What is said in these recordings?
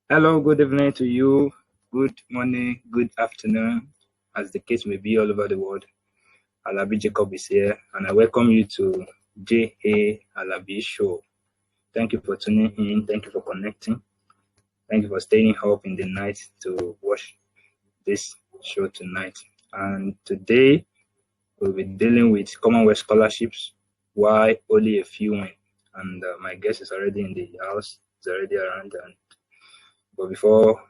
Hello, good evening to you. Good morning, good afternoon, as the case may be all over the world. Alabi Jacob is here, and I welcome you to J.A. Alabi Show. Thank you for tuning in. Thank you for connecting. Thank you for staying up in the night to watch this show tonight. And today, we'll be dealing with Commonwealth Scholarships, why only a few win. And my guest is already in the house, is already around. But before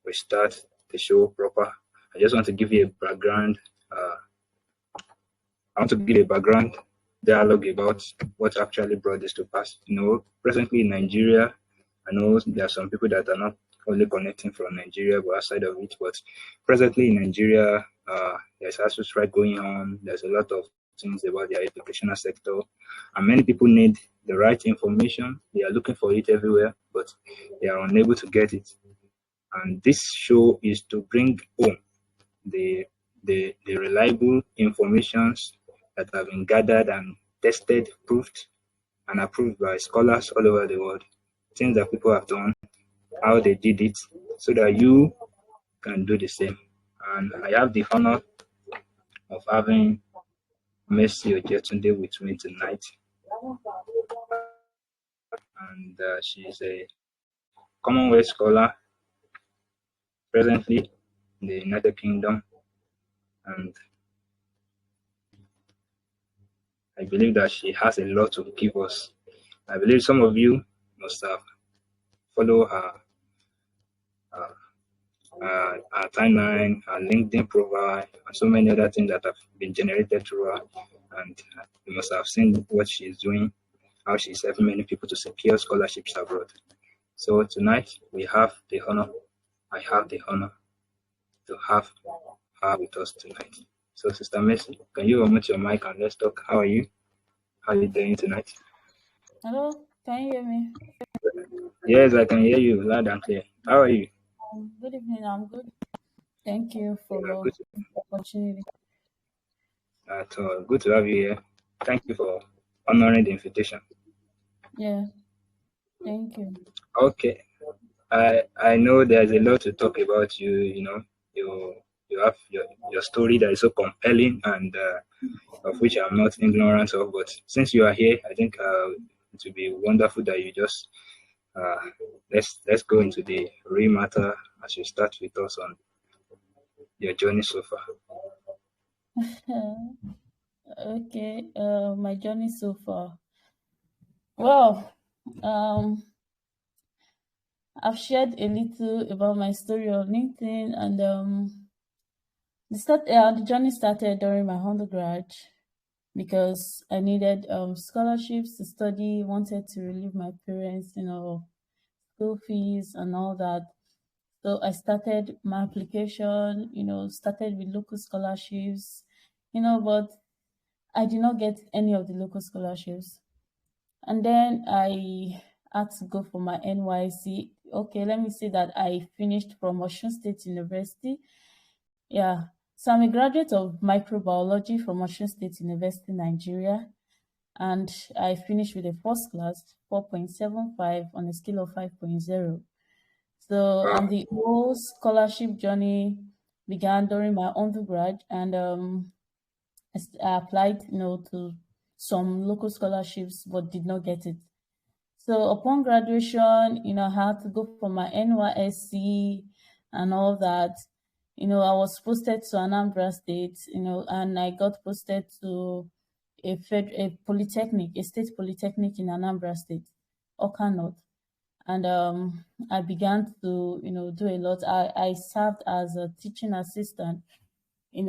we start the show proper, I just want to give you a background. I want to give a background dialogue about what actually brought this to pass. Presently in Nigeria, I know there are some people that are not only connecting from Nigeria but outside of it. But presently in Nigeria, there's also strike going on. There's a lot of things about the educational sector, and many people need the right information. They are looking for it everywhere, but they are unable to get it. And this show is to bring home the reliable informations that have been gathered and tested, proved, and approved by scholars all over the world. Things that people have done, how they did it, so that you can do the same. And I have the honor of having Mercy Ojetunde with me tonight. And she's a Commonwealth scholar presently in the United Kingdom. And I believe that she has a lot to give us. I believe some of you must have followed her timeline, her LinkedIn profile, and so many other things that have been generated through her. And you must have seen what she's doing, how she's helping many people to secure scholarships abroad. So tonight I have the honor to have her with us tonight. So Sister Mercy, can you unmute your mic and let's talk? How are you? How are you doing tonight? Hello, can you hear me? Yes, I can hear you loud and clear. How are you? Good evening, I'm good. Thank you for Good. the opportunity. Good to have you here. Thank you for honoring the invitation. Yeah, thank you. Okay. I know there's a lot to talk about. You have your story that is so compelling and of which I'm not ignorant of. But since you are here, I think it would be wonderful that you just let's go into the real matter as you start with us on your journey so far. Okay, my journey so far. Well, I've shared a little about my story on LinkedIn, and the journey started during my undergrad because I needed scholarships to study, wanted to relieve my parents, school fees and all that. So I started my application, started with local scholarships, but I did not get any of the local scholarships. And then I had to go for my NYC. Okay, let me say that I finished from Osun State University. Yeah. So I'm a graduate of microbiology from Osun State University, Nigeria. And I finished with a first class, 4.75 on a scale of 5.0. So, and the whole scholarship journey began during my undergrad, and I applied, to some local scholarships, but did not get it. So, upon graduation, I had to go for my NYSC and all that. I was posted to Anambra State, and I got posted to a polytechnic, a state polytechnic in Anambra State, Oka North. And I began to, do a lot. I served as a teaching assistant, in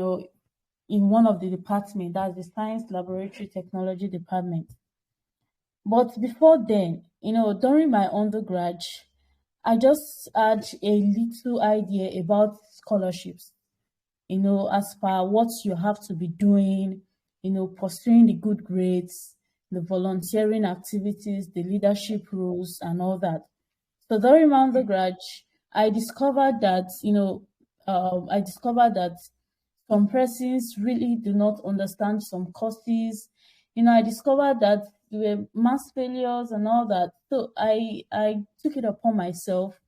one of the departments, that's the Science Laboratory Technology Department. But before then, during my undergrad, I just had a little idea about scholarships, as per what you have to be doing, pursuing the good grades, the volunteering activities, the leadership roles, and all that. So during my undergrad, I discovered that, some persons really do not understand some courses. I discovered that there were mass failures and all that. So I took it upon myself.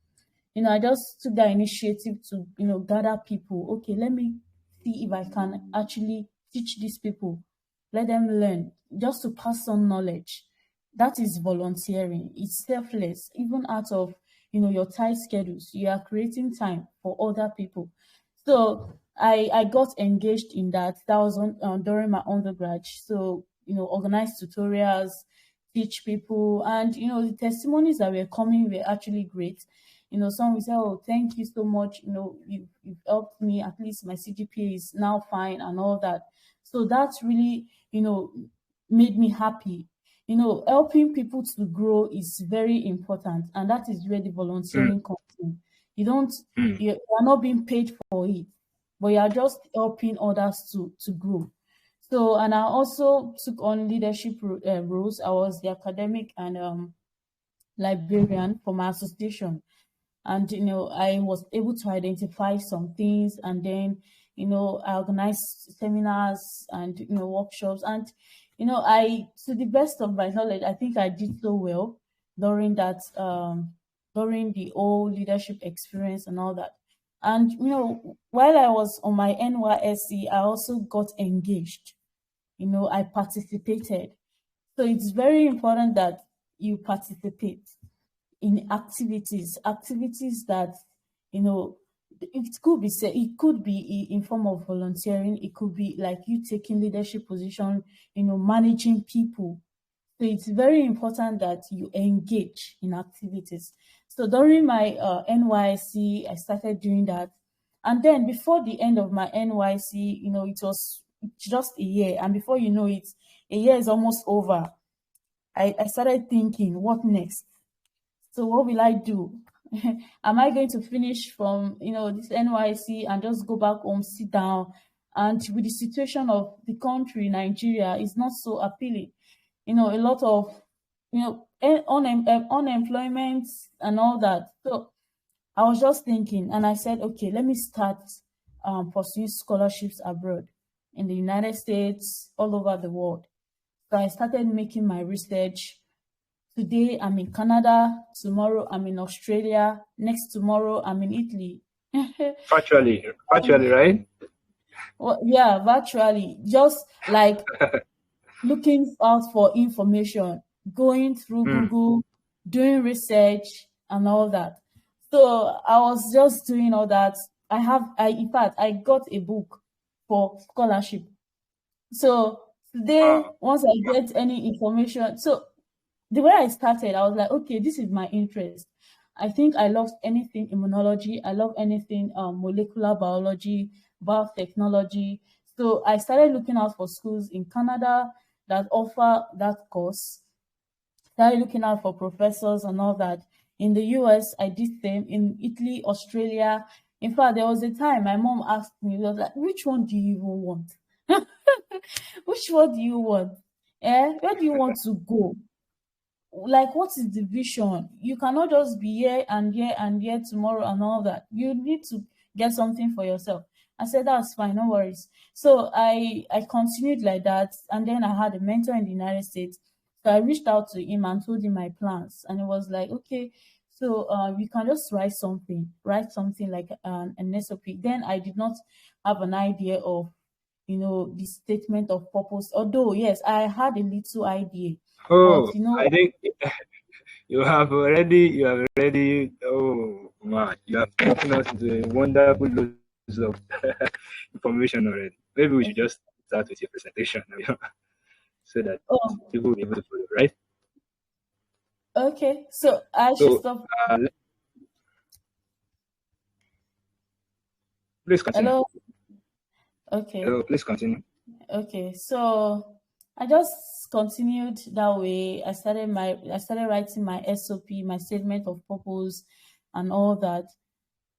I just took that initiative to, gather people. Okay, let me see if I can actually teach these people, let them learn, just to pass on knowledge. That is volunteering. It's selfless. Even out of, your tight schedules, you are creating time for other people. So I got engaged in that. That was during my undergrad. So, organize tutorials, teach people, and the testimonies that were coming were actually great. Some will say, "Oh, thank you so much. You've helped me. At least my CGPA is now fine and all that." So that's really, made me happy. Helping people to grow is very important, and that is where the Mm, volunteering comes in. You don't, mm, you are not being paid for it, but you are just helping others to grow. So, and I also took on leadership roles. I was the academic and librarian for my association, and I was able to identify some things, and then I organized seminars and workshops, and I, to the best of my knowledge, I think I did so well during that during the whole leadership experience and all that. And while I was on my NYSC, I also got engaged. I participated. So it's very important that you participate in activities that, you know it could be in form of volunteering. It could be like you taking leadership position, managing people. So it's very important that you engage in activities. So during my NYC, I started doing that. And then before the end of my NYC, it was just a year. And before you know it, a year is almost over. I started thinking, what next? So what will I do? Am I going to finish from this NYC and just go back home, sit down? And with the situation of the country, Nigeria is not so appealing. A lot of unemployment and all that. So I was just thinking, and I said, okay, let me start pursuing scholarships abroad, in the United States, all over the world. So I started making my research. Today I'm in Canada, tomorrow I'm in Australia, next tomorrow I'm in Italy. virtually, right? Well, yeah, virtually, just like looking out for information, going through Mm. Google, doing research and all that. So I was just doing all that. In fact, I got a book for scholarship. So today, Wow. once I get any information, so the way I started, I was like, okay, this is my interest. I think I love anything immunology. I love anything molecular biology, biotechnology. So I started looking out for schools in Canada that offer that course. Started looking out for professors and all that. In the US, I did same. In Italy, Australia. In fact, there was a time my mom asked me, she was like, which one do you even want? Which one do you want? Where do you want to go? Like, what is the vision? You cannot just be here and here and here tomorrow and all that. You need to get something for yourself. I said, that's fine, no worries. So I continued like that, and then I had a mentor in the United States. So I reached out to him and told him my plans, and it was like, okay, so you can just write something like an SOP. Then I did not have an idea of the statement of purpose, although yes, I had a little idea, but Oh, I think you have already, oh man, you have gotten us into a wonderful loads of information already. Maybe we should okay. just start with your presentation, so that Oh, people will be able to follow, right? okay. So I should So, stop. uh, le- please continue. Hello. Okay. Hello, please continue. Okay. So I just continued that way. I started writing my SOP, my statement of purpose, and all that.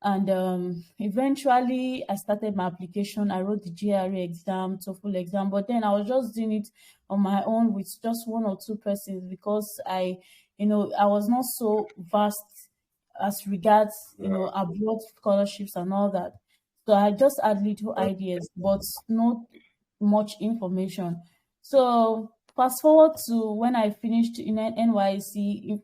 And eventually, I started my application. I wrote the GRE exam, TOEFL exam, but then I was just doing it on my own with just one or two persons, because I was not so vast as regards, abroad scholarships and all that. So I just had little ideas, but not much information. So Fast forward to when I finished in NYC,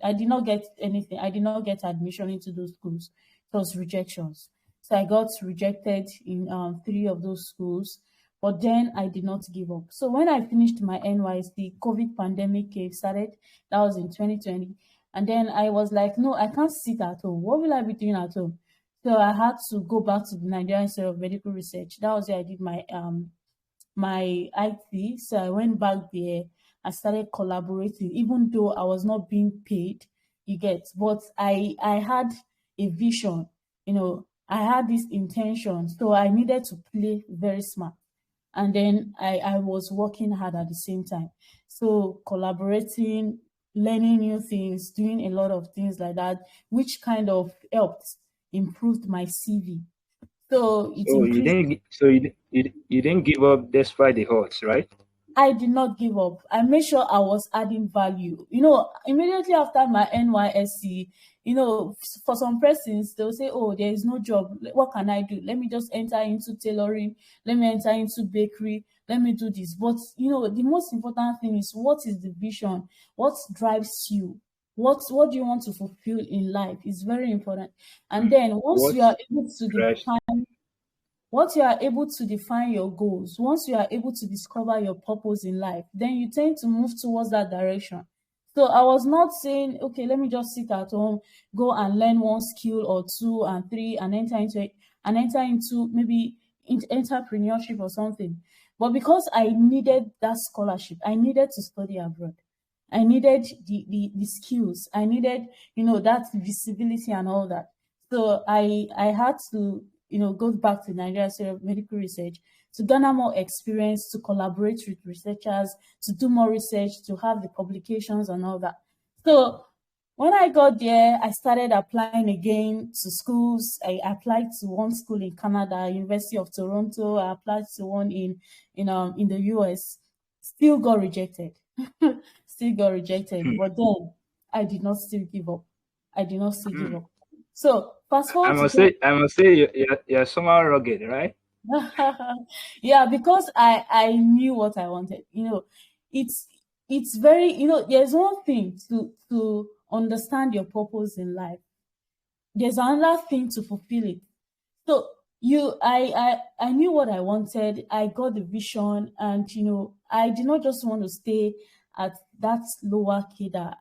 I did not get anything. I did not get admission into those schools. It was rejections. So I got rejected in three of those schools. But then I did not give up. So when I finished my NYC, COVID pandemic started. That was in 2020. And then I was like, no, I can't sit at home. What will I be doing at home? So I had to go back to the Nigerian Institute of Medical Research. That was where I did my IT. So I went back there. I started collaborating, even though I was not being paid. You get, but I had a vision. I had this intention, so I needed to play very smart. And then I was working hard at the same time. So collaborating, learning new things, doing a lot of things like that, which kind of helped improved my CV. So it So you increased. didn't so you didn't give up despite the odds, right? I did not give up. I made sure I was adding value. Immediately after my NYSC, for some persons, they'll say, oh, there is no job. What can I do? Let me just enter into tailoring. Let me enter into bakery. Let me do this. But, the most important thing is, what is the vision? What drives you? What do you want to fulfill in life is very important. And then once What you are able to drives? define once you are able to define your goals, once you are able to discover your purpose in life, then you tend to move towards that direction. So I was not saying, okay, let me just sit at home, go and learn one skill or two and three and enter into it, and enter into maybe entrepreneurship or something. But because I needed that scholarship, I needed to study abroad. I needed the skills. I needed, that visibility and all that. So I had to, go back to Nigeria Institute of Medical Research to garner more experience, to collaborate with researchers, to do more research, to have the publications and all that. So when I got there, I started applying again to schools. I applied to one school in Canada, University of Toronto. I applied to one in the US. Still got rejected. Still got rejected. But then I did not still give up. I did not still give Hmm. up. So fast I forward to must say, you're somehow rugged, right? yeah, because I knew what I wanted. It's it's very, there's one thing to understand your purpose in life. There's another thing to fulfill it. So I knew what I wanted. I got the vision, and I did not just want to stay at that lower cadre.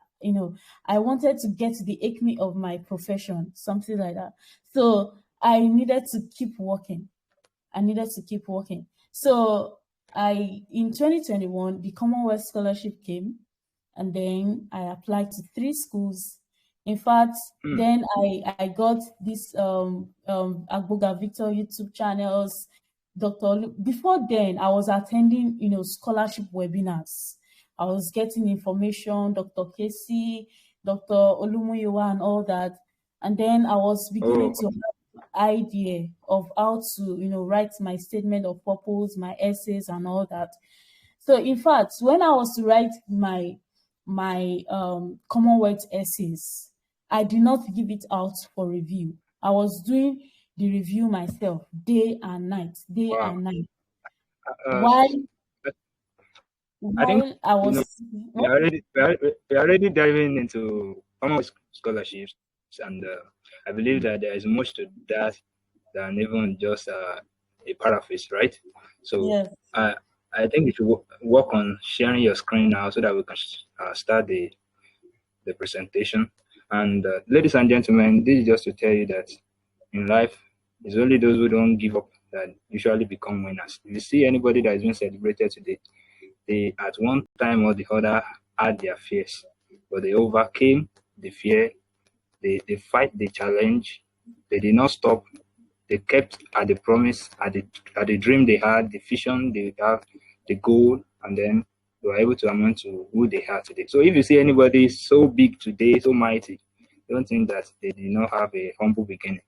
I wanted to get to the acme of my profession, something like that. So I needed to keep working. I needed to keep working. So in 2021, the Commonwealth Scholarship came, and then I applied to three schools. In fact, Hmm. then I got this Agboga Victor YouTube channels. Before then, I was attending, scholarship webinars. I was getting information, Dr. Casey, Dr. Olumuyiwa, and all that. And then I was beginning Oh, to idea of how to write my statement of purpose, my essays and all that. So in fact, when I was to write my Commonwealth essays, I did not give it out for review. I was doing the review myself, day and night, day wow. and night, Uh, while I think while I you know was what. we're already diving into Commonwealth scholarships, and I believe that there is much to that than even just a paraphrase, right? So Yes. I I think you should work on sharing your screen now so that we can start the presentation. And ladies and gentlemen, this is just to tell you that in life, it's only those who don't give up that usually become winners. If you see anybody that is being celebrated today, they at one time or the other had their fears, but they overcame the fear. They fight the challenge. They did not stop. They kept at the promise, at the dream they had, the vision they have, the goal, and then they were able to amount to who they are today. So if you see anybody so big today, so mighty, don't think that they did not have a humble beginning.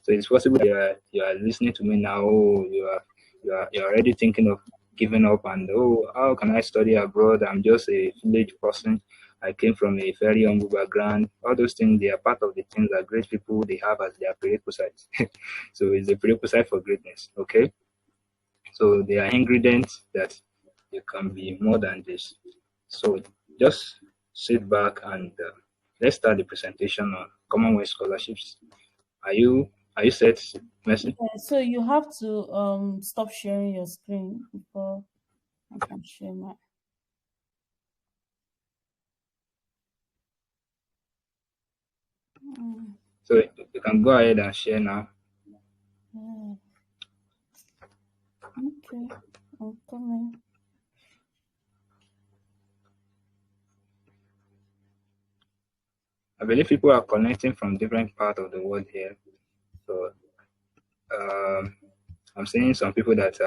So it's possible that you are listening to me now. Oh, you're already thinking of giving up, and oh, how can I study abroad? I'm just a village person. I came from a very humble background. All those things, they are part of the things that great people they have as their prerequisites. So it's a prerequisite for greatness. Okay. So they are ingredients that you can be more than this. So just sit back and let's start the presentation on Commonwealth Scholarships. Are you set, Mercy? Yeah, so you have to stop sharing your screen before I can share my. So you can go ahead and share now. Yeah. Okay, I'm coming. I believe people are connecting from different parts of the world here. So um, I'm seeing some people that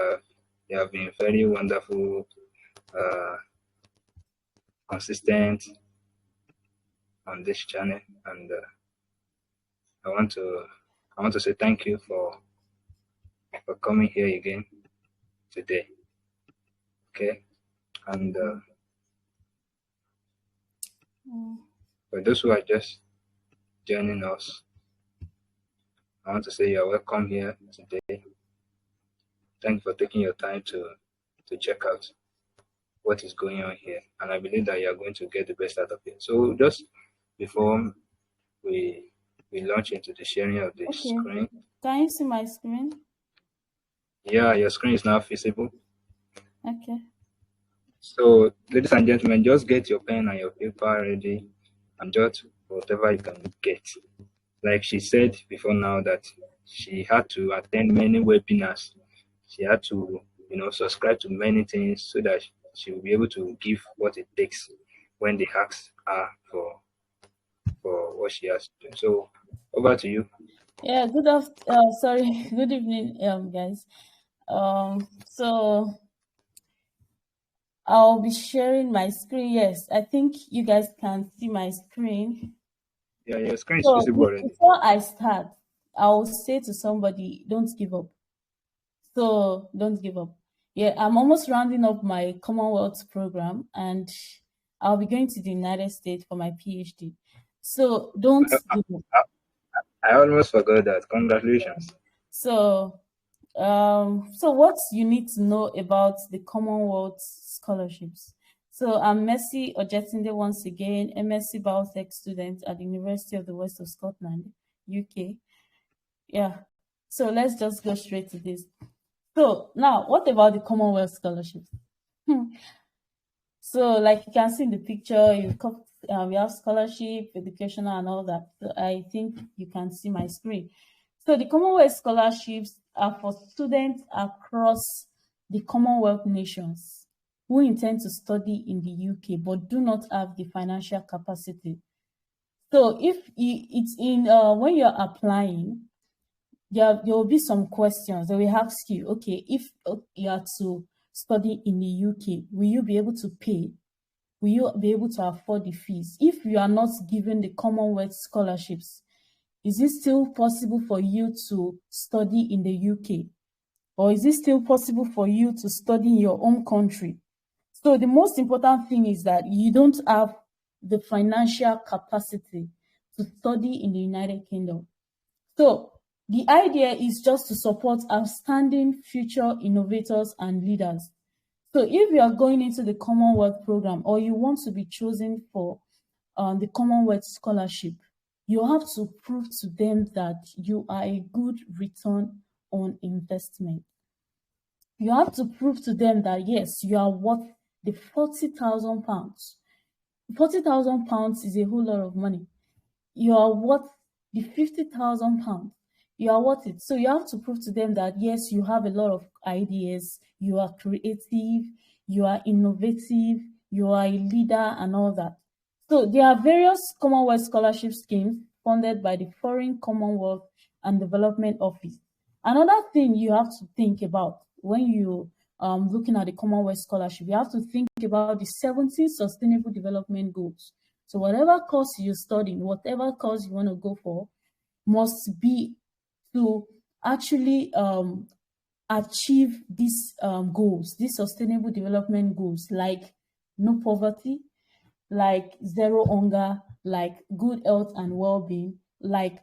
they have been very wonderful, uh, consistent on this channel, and I want to say thank you for coming here again today. Okay, and Mm. for those who are just joining us, I want to say you're welcome here today. Thank you for taking your time to check out what is going on here, and I believe that you are going to get the best out of it. So just before we launch into the sharing of the Okay, screen, can you see my screen? yeah, your screen is now visible. Okay. So, ladies and gentlemen, just get your pen and your paper ready and jot whatever you can get. Like she said before now that she had to attend many webinars. She had to, subscribe to many things so that she will be able to give what it takes when they ask her for what she has to do. So, over to you. Yeah, sorry, good evening, guys. So I'll be sharing my screen. Yes, I think you guys can see my screen. Yeah, your screen is So visible already. before I start, I'll say to somebody, don't give up. So don't give up. Yeah, I'm almost rounding up my Commonwealth program and I'll be going to the United States for my PhD. So don't give up. I almost forgot that. Congratulations. So so what you need to know about the Commonwealth scholarships. So I'm Mercy Ojetunde once again, MSc Biotech student at the University of the West of Scotland, UK. Yeah. So let's just go straight to this. So now, what about the Commonwealth scholarships? So like you can see in the picture, we have scholarship, educational, and all that. So I think you can see my screen. So the Commonwealth scholarships are for students across the Commonwealth nations who intend to study in the UK but do not have the financial capacity. So if it's in when you're applying, there will be some questions. They will ask you, okay, if you are to study in the UK, will you be able to pay? Will you be able to afford the fees? If you are not given the Commonwealth scholarships, is it still possible for you to study in the UK? Or is it still possible for you to study in your own country? So the most important thing is that you don't have the financial capacity to study in the United Kingdom. So the idea is just to support outstanding future innovators and leaders. So if you are going into the Commonwealth program or you want to be chosen for the Commonwealth scholarship, you have to prove to them that you are a good return on investment. You have to prove to them that yes, you are worth the £40,000. £40,000 is a whole lot of money. You are worth the £50,000. You are worth it. So you have to prove to them that yes, you have a lot of ideas, you are creative, you are innovative, you are a leader, and all that. So there are various Commonwealth scholarship schemes funded by the Foreign Commonwealth and Development Office. Another thing you have to think about when you looking at the Commonwealth scholarship, you have to think about the 17 Sustainable Development Goals. So whatever course you study, whatever course you want to go for, must be to actually achieve these goals, these sustainable development goals, like no poverty, like zero hunger, like good health and well-being, like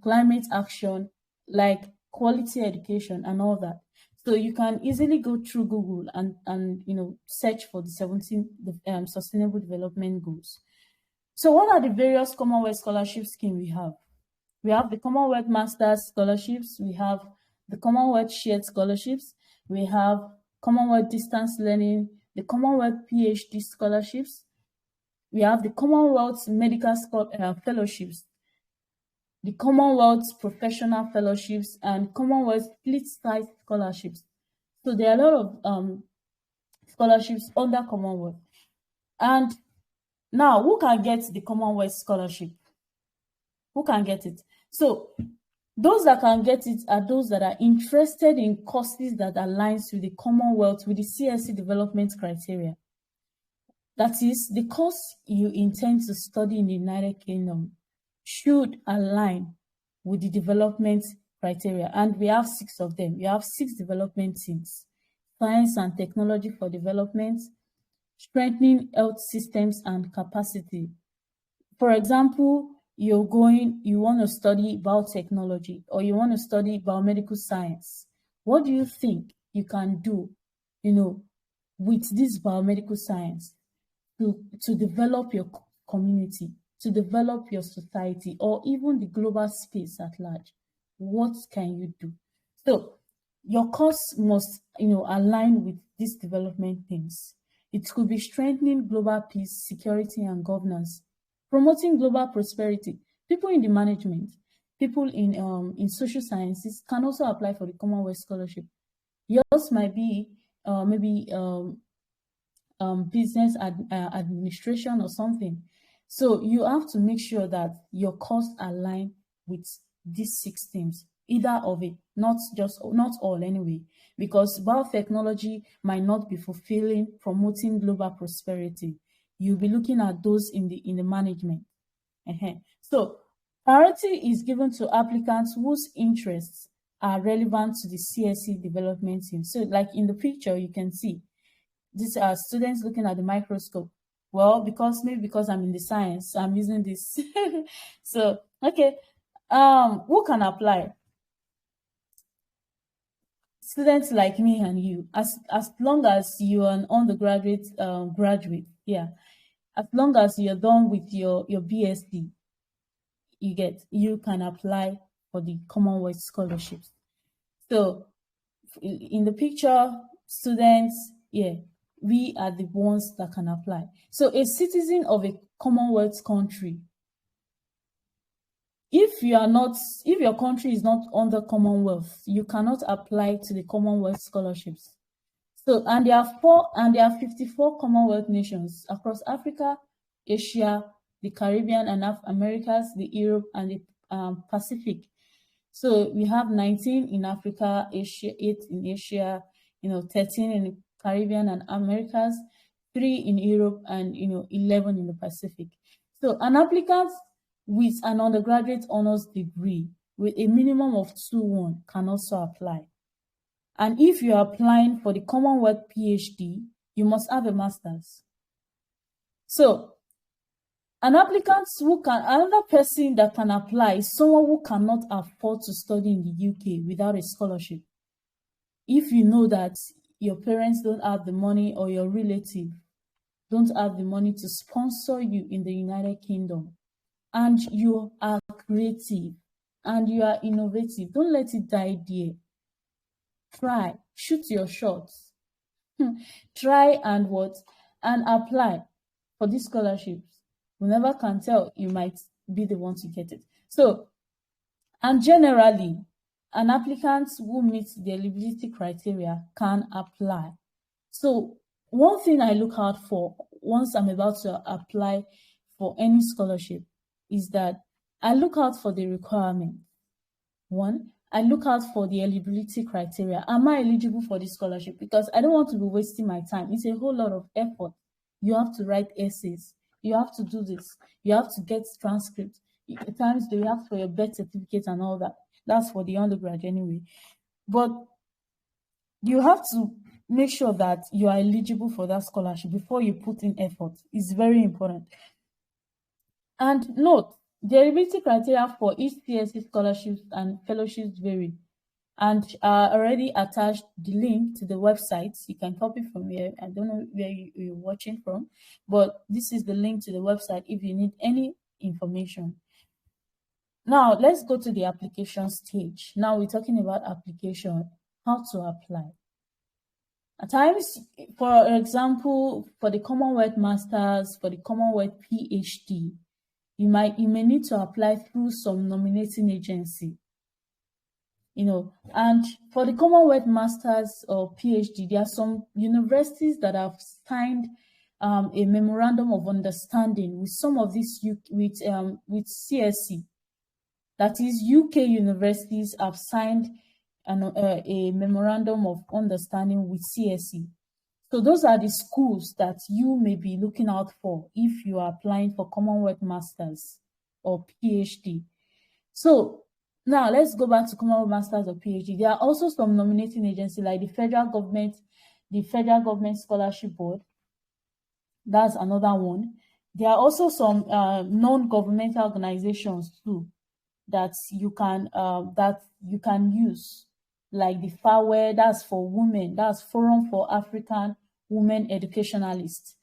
climate action, like quality education and all that. So you can easily go through Google and search for the 17 Sustainable Development Goals. So what are the various Commonwealth scholarship schemes we have? We have the Commonwealth Masters Scholarships, we have the Commonwealth Shared Scholarships, we have Commonwealth Distance Learning, the Commonwealth PhD Scholarships, we have the Commonwealth Medical Fellowships, the Commonwealth Professional Fellowships, and Commonwealth Split-Site Scholarships. So there are a lot of scholarships under Commonwealth. And now, who can get the Commonwealth Scholarship? Who can get it? So those that can get it are those that are interested in courses that aligns with the Commonwealth, with the CSC development criteria. That is, the course you intend to study in the United Kingdom should align with the development criteria. And we have 6 of them. We have 6 development teams: science and technology for development, strengthening health systems and capacity. For example, you want to study biotechnology, or you want to study biomedical science. What do you think you can do, with this biomedical science to develop your community, to develop your society, or even the global space at large? What can you do? So your course must, align with these development things. It could be strengthening global peace, security, and governance, promoting global prosperity. People in the management, people in social sciences can also apply for the Commonwealth Scholarship. Yours might be maybe business administration or something. So you have to make sure that your course align with these 6 things, either of it, not all anyway, because biotechnology might not be fulfilling promoting global prosperity. You'll be looking at those in the management. So priority is given to applicants whose interests are relevant to the CSC development team. So like in the picture, you can see these are students looking at the microscope. Well, because I'm in the science, I'm using this. So, okay. Who can apply? Students like me and you, as long as you are an undergraduate graduate, as long as you're done with your BSc, you can apply for the Commonwealth scholarships. So in the picture, students, we are the ones that can apply. So a citizen of a Commonwealth country, if your country is not under Commonwealth, you cannot apply to the Commonwealth scholarships. So, and there are 54 Commonwealth nations across Africa, Asia, the Caribbean and Americas, the Europe, and the Pacific. So we have 19 in Africa, 8 in Asia, 13 in the Caribbean and Americas, 3 in Europe, and 11 in the Pacific. So an applicant with an undergraduate honors degree with a minimum of 2:1 can also apply. And if you are applying for the Commonwealth PhD, you must have a master's. So another person that can apply is someone who cannot afford to study in the UK without a scholarship. If you know that your parents don't have the money, or your relative don't have the money to sponsor you in the United Kingdom, and you are creative and you are innovative, don't let it die there. Try, shoot your shots. Try and apply for these scholarships. We never can tell, you might be the one to get it. So, and generally, an applicant who meets the eligibility criteria can apply. So one thing I look out for once I'm about to apply for any scholarship is that I look out for the requirement. 1, I look out for the eligibility criteria. Am I eligible for this scholarship? Because I don't want to be wasting my time. It's a whole lot of effort. You have to write essays. You have to do this. You have to get transcripts. At times they ask for your birth certificate and all that. That's for the undergrad anyway. But you have to make sure that you are eligible for that scholarship before you put in effort. It's very important. And note, the eligibility criteria for each CSC scholarships and fellowships vary. And already attached the link to the website. You can copy from here. I don't know where you're watching from, but this is the link to the website if you need any information. Now, let's go to the application stage. Now we're talking about application, how to apply. At times, for example, for the Commonwealth Masters, for the Commonwealth PhD, you may need to apply through some nominating agency. And for the Commonwealth Masters or PhD, there are some universities that have signed a memorandum of understanding with some of these with CSC. That is, UK universities have signed a memorandum of understanding with CSC. So those are the schools that you may be looking out for if you are applying for Commonwealth Masters or PhD. So now let's go back to Commonwealth Masters or PhD. There are also some nominating agencies like the Federal Government Scholarship Board. That's another one. There are also some non-governmental organizations too that you can use, like the FAWE, that's for women, that's Forum for African Women Educationalists.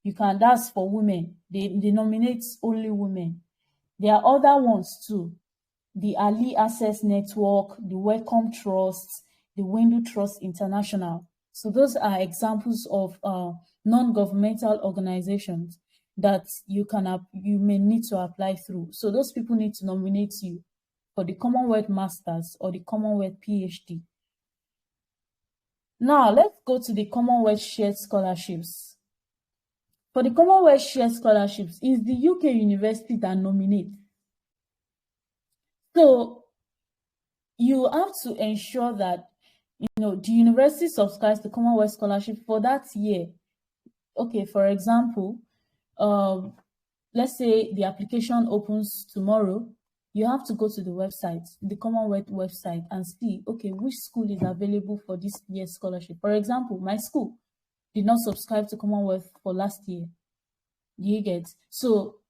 That's for women. They nominate only women. There are other ones too. The Ali Access Network, the Welcome Trust, the Window Trust International. So those are examples of non-governmental organizations that you may need to apply through. So those people need to nominate you for the Commonwealth Masters or the Commonwealth PhD. Now let's go to the Commonwealth Shared Scholarships. For the Commonwealth Shared Scholarships, it's the UK university that nominates. So you have to ensure that the university subscribes to Commonwealth Scholarship for that year. Okay, for example, let's say the application opens tomorrow. You have to go to the website, the Commonwealth website, and see, okay, which school is available for this year's scholarship. For example, my school did not subscribe to Commonwealth for last year. Do you get? So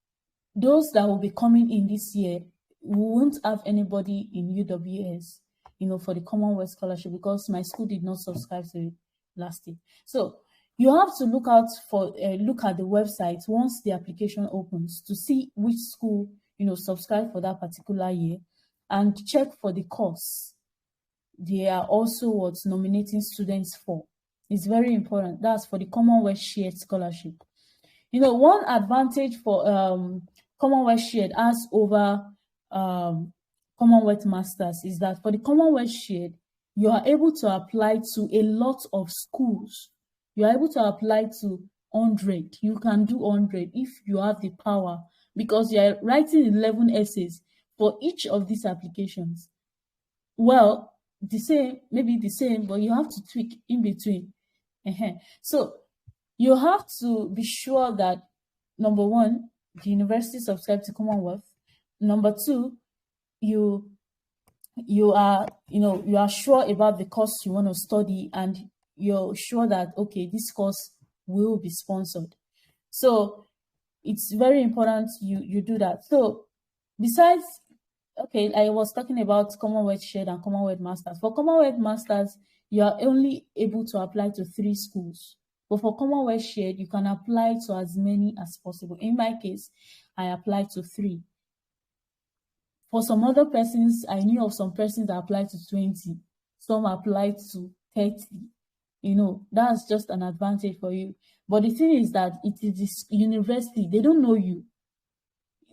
those that will be coming in this year, we won't have anybody in UWS, for the Commonwealth Scholarship because my school did not subscribe to it last year. So you have to look at the website once the application opens to see which school subscribe for that particular year, and check for the course they are also nominating students for. It's very important. That's for the Commonwealth Shared Scholarship. One advantage for Commonwealth Shared as over Commonwealth Masters is that for the Commonwealth Shared, you are able to apply to a lot of schools. You are able to apply to 100. You can do 100 if you have the power, because you are writing 11 essays for each of these applications. Well, maybe the same, but you have to tweak in between. So you have to be sure that, number one, the university subscribes to Commonwealth. Number two, you are sure about the course you want to study, and you're sure that, okay, this course will be sponsored. So it's very important you do that. So besides, okay, I was talking about Commonwealth Shared and Commonwealth Masters. For Commonwealth Masters, you are only able to apply to 3 schools. But for Commonwealth Shared, you can apply to as many as possible. In my case, I applied to 3. For some other persons, I knew of some persons that applied to 20. Some applied to 30. That's just an advantage for you. But the thing is that it is this university, they don't know you.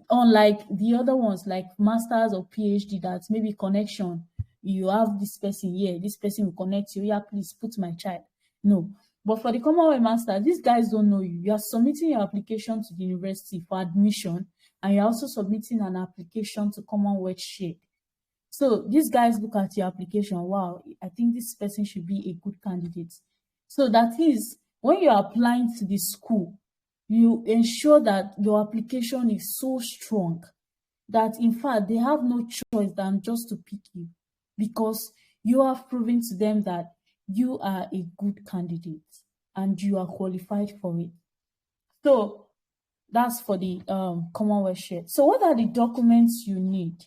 Unlike the other ones, like Masters or PhD, that maybe connection. You have this person here, this person will connect you. Yeah, please put my child. No. But for the Commonwealth Master, these guys don't know you. You are submitting your application to the university for admission, and you're also submitting an application to Commonwealth Shared. So these guys look at your application. Wow, I think this person should be a good candidate. So that is, when you're applying to the school, you ensure that your application is so strong that, in fact, they have no choice than just to pick you, because you have proven to them that you are a good candidate and you are qualified for it. So that's for the Commonwealth Shared. So what are the documents you need?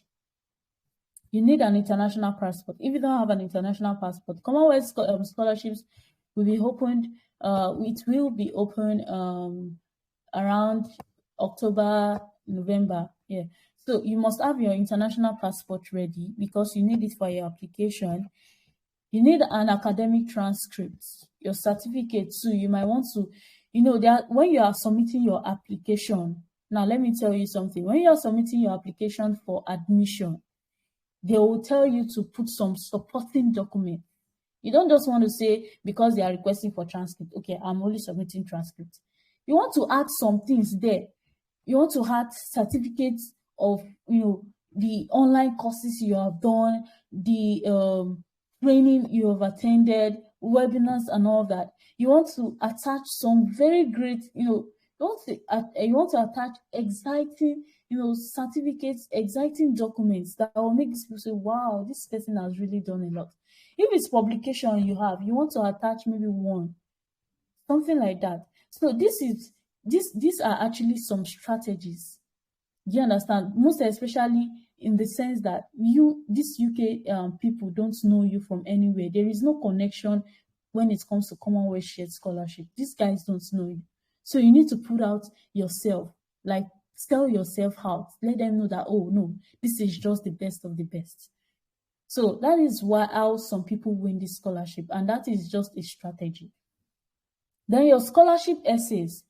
you need an international passport. If you don't have an international passport, Commonwealth scholarships will be opened. It will be open around October, November. Yeah. So you must have your international passport ready because you need it for your application. You need an academic transcript, your certificate too. You might want to, when you are submitting your application. Now, let me tell you something. When you are submitting your application for admission, they will tell you to put some supporting document. You don't just want to say, because they are requesting for transcript, okay, I'm only submitting transcript. You want to add some things there. You want to add certificates of, the online courses you have done, the training you have attended, webinars and all that. You want to attach some very great, you want to attach exciting, certificates, exciting documents that will make people say, wow, this person has really done a lot. If it's publication you want to attach maybe one, something like that. So these are actually some strategies. Do you understand? Most especially in the sense that these UK people don't know you from anywhere. There is no connection when it comes to Commonwealth Shared Scholarship. These guys don't know you. So you need to put out yourself, like sell yourself out. Let them know that, oh no, this is just the best of the best. So that is how some people win this scholarship, and that is just a strategy. Then your scholarship essays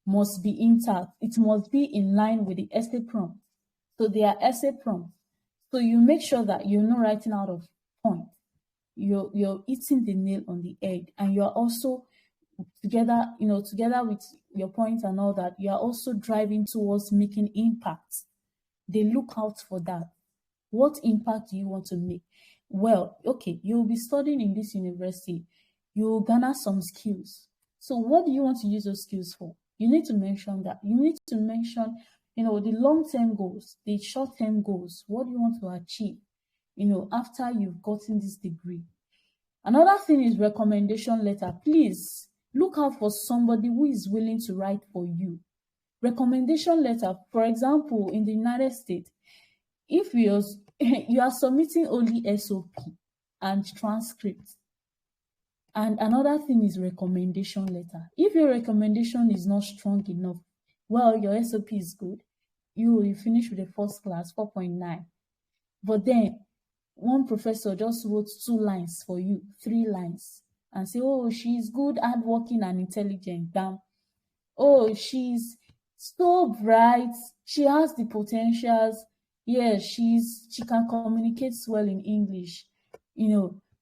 must be intact. It must be in line with the essay prompt. So they are essay prompts. So you make sure that you're not writing out of point. You're hitting the nail on the head, and you're also together with your point and all that, you are also driving towards making impact. They look out for that. What impact do you want to make? Well, okay, you'll be studying in this university. You'll garner some skills. So what do you want to use those skills for? You need to mention that. You need to mention, the long-term goals, the short-term goals. What do you want to achieve, after you've gotten this degree? Another thing is recommendation letter. Please look out for somebody who is willing to write for you. Recommendation letter, for example, in the United States, if you are submitting only SOP and transcript. And another thing is recommendation letter. If your recommendation is not strong enough, well, your SOP is good. You will finish with a first class, 4.9. But then one professor just wrote 2 lines for you, 3 lines, and say, oh, she's good, hardworking, and intelligent. Damn. Oh, she's so bright. She has the potentials. Yeah, she can communicate well in English,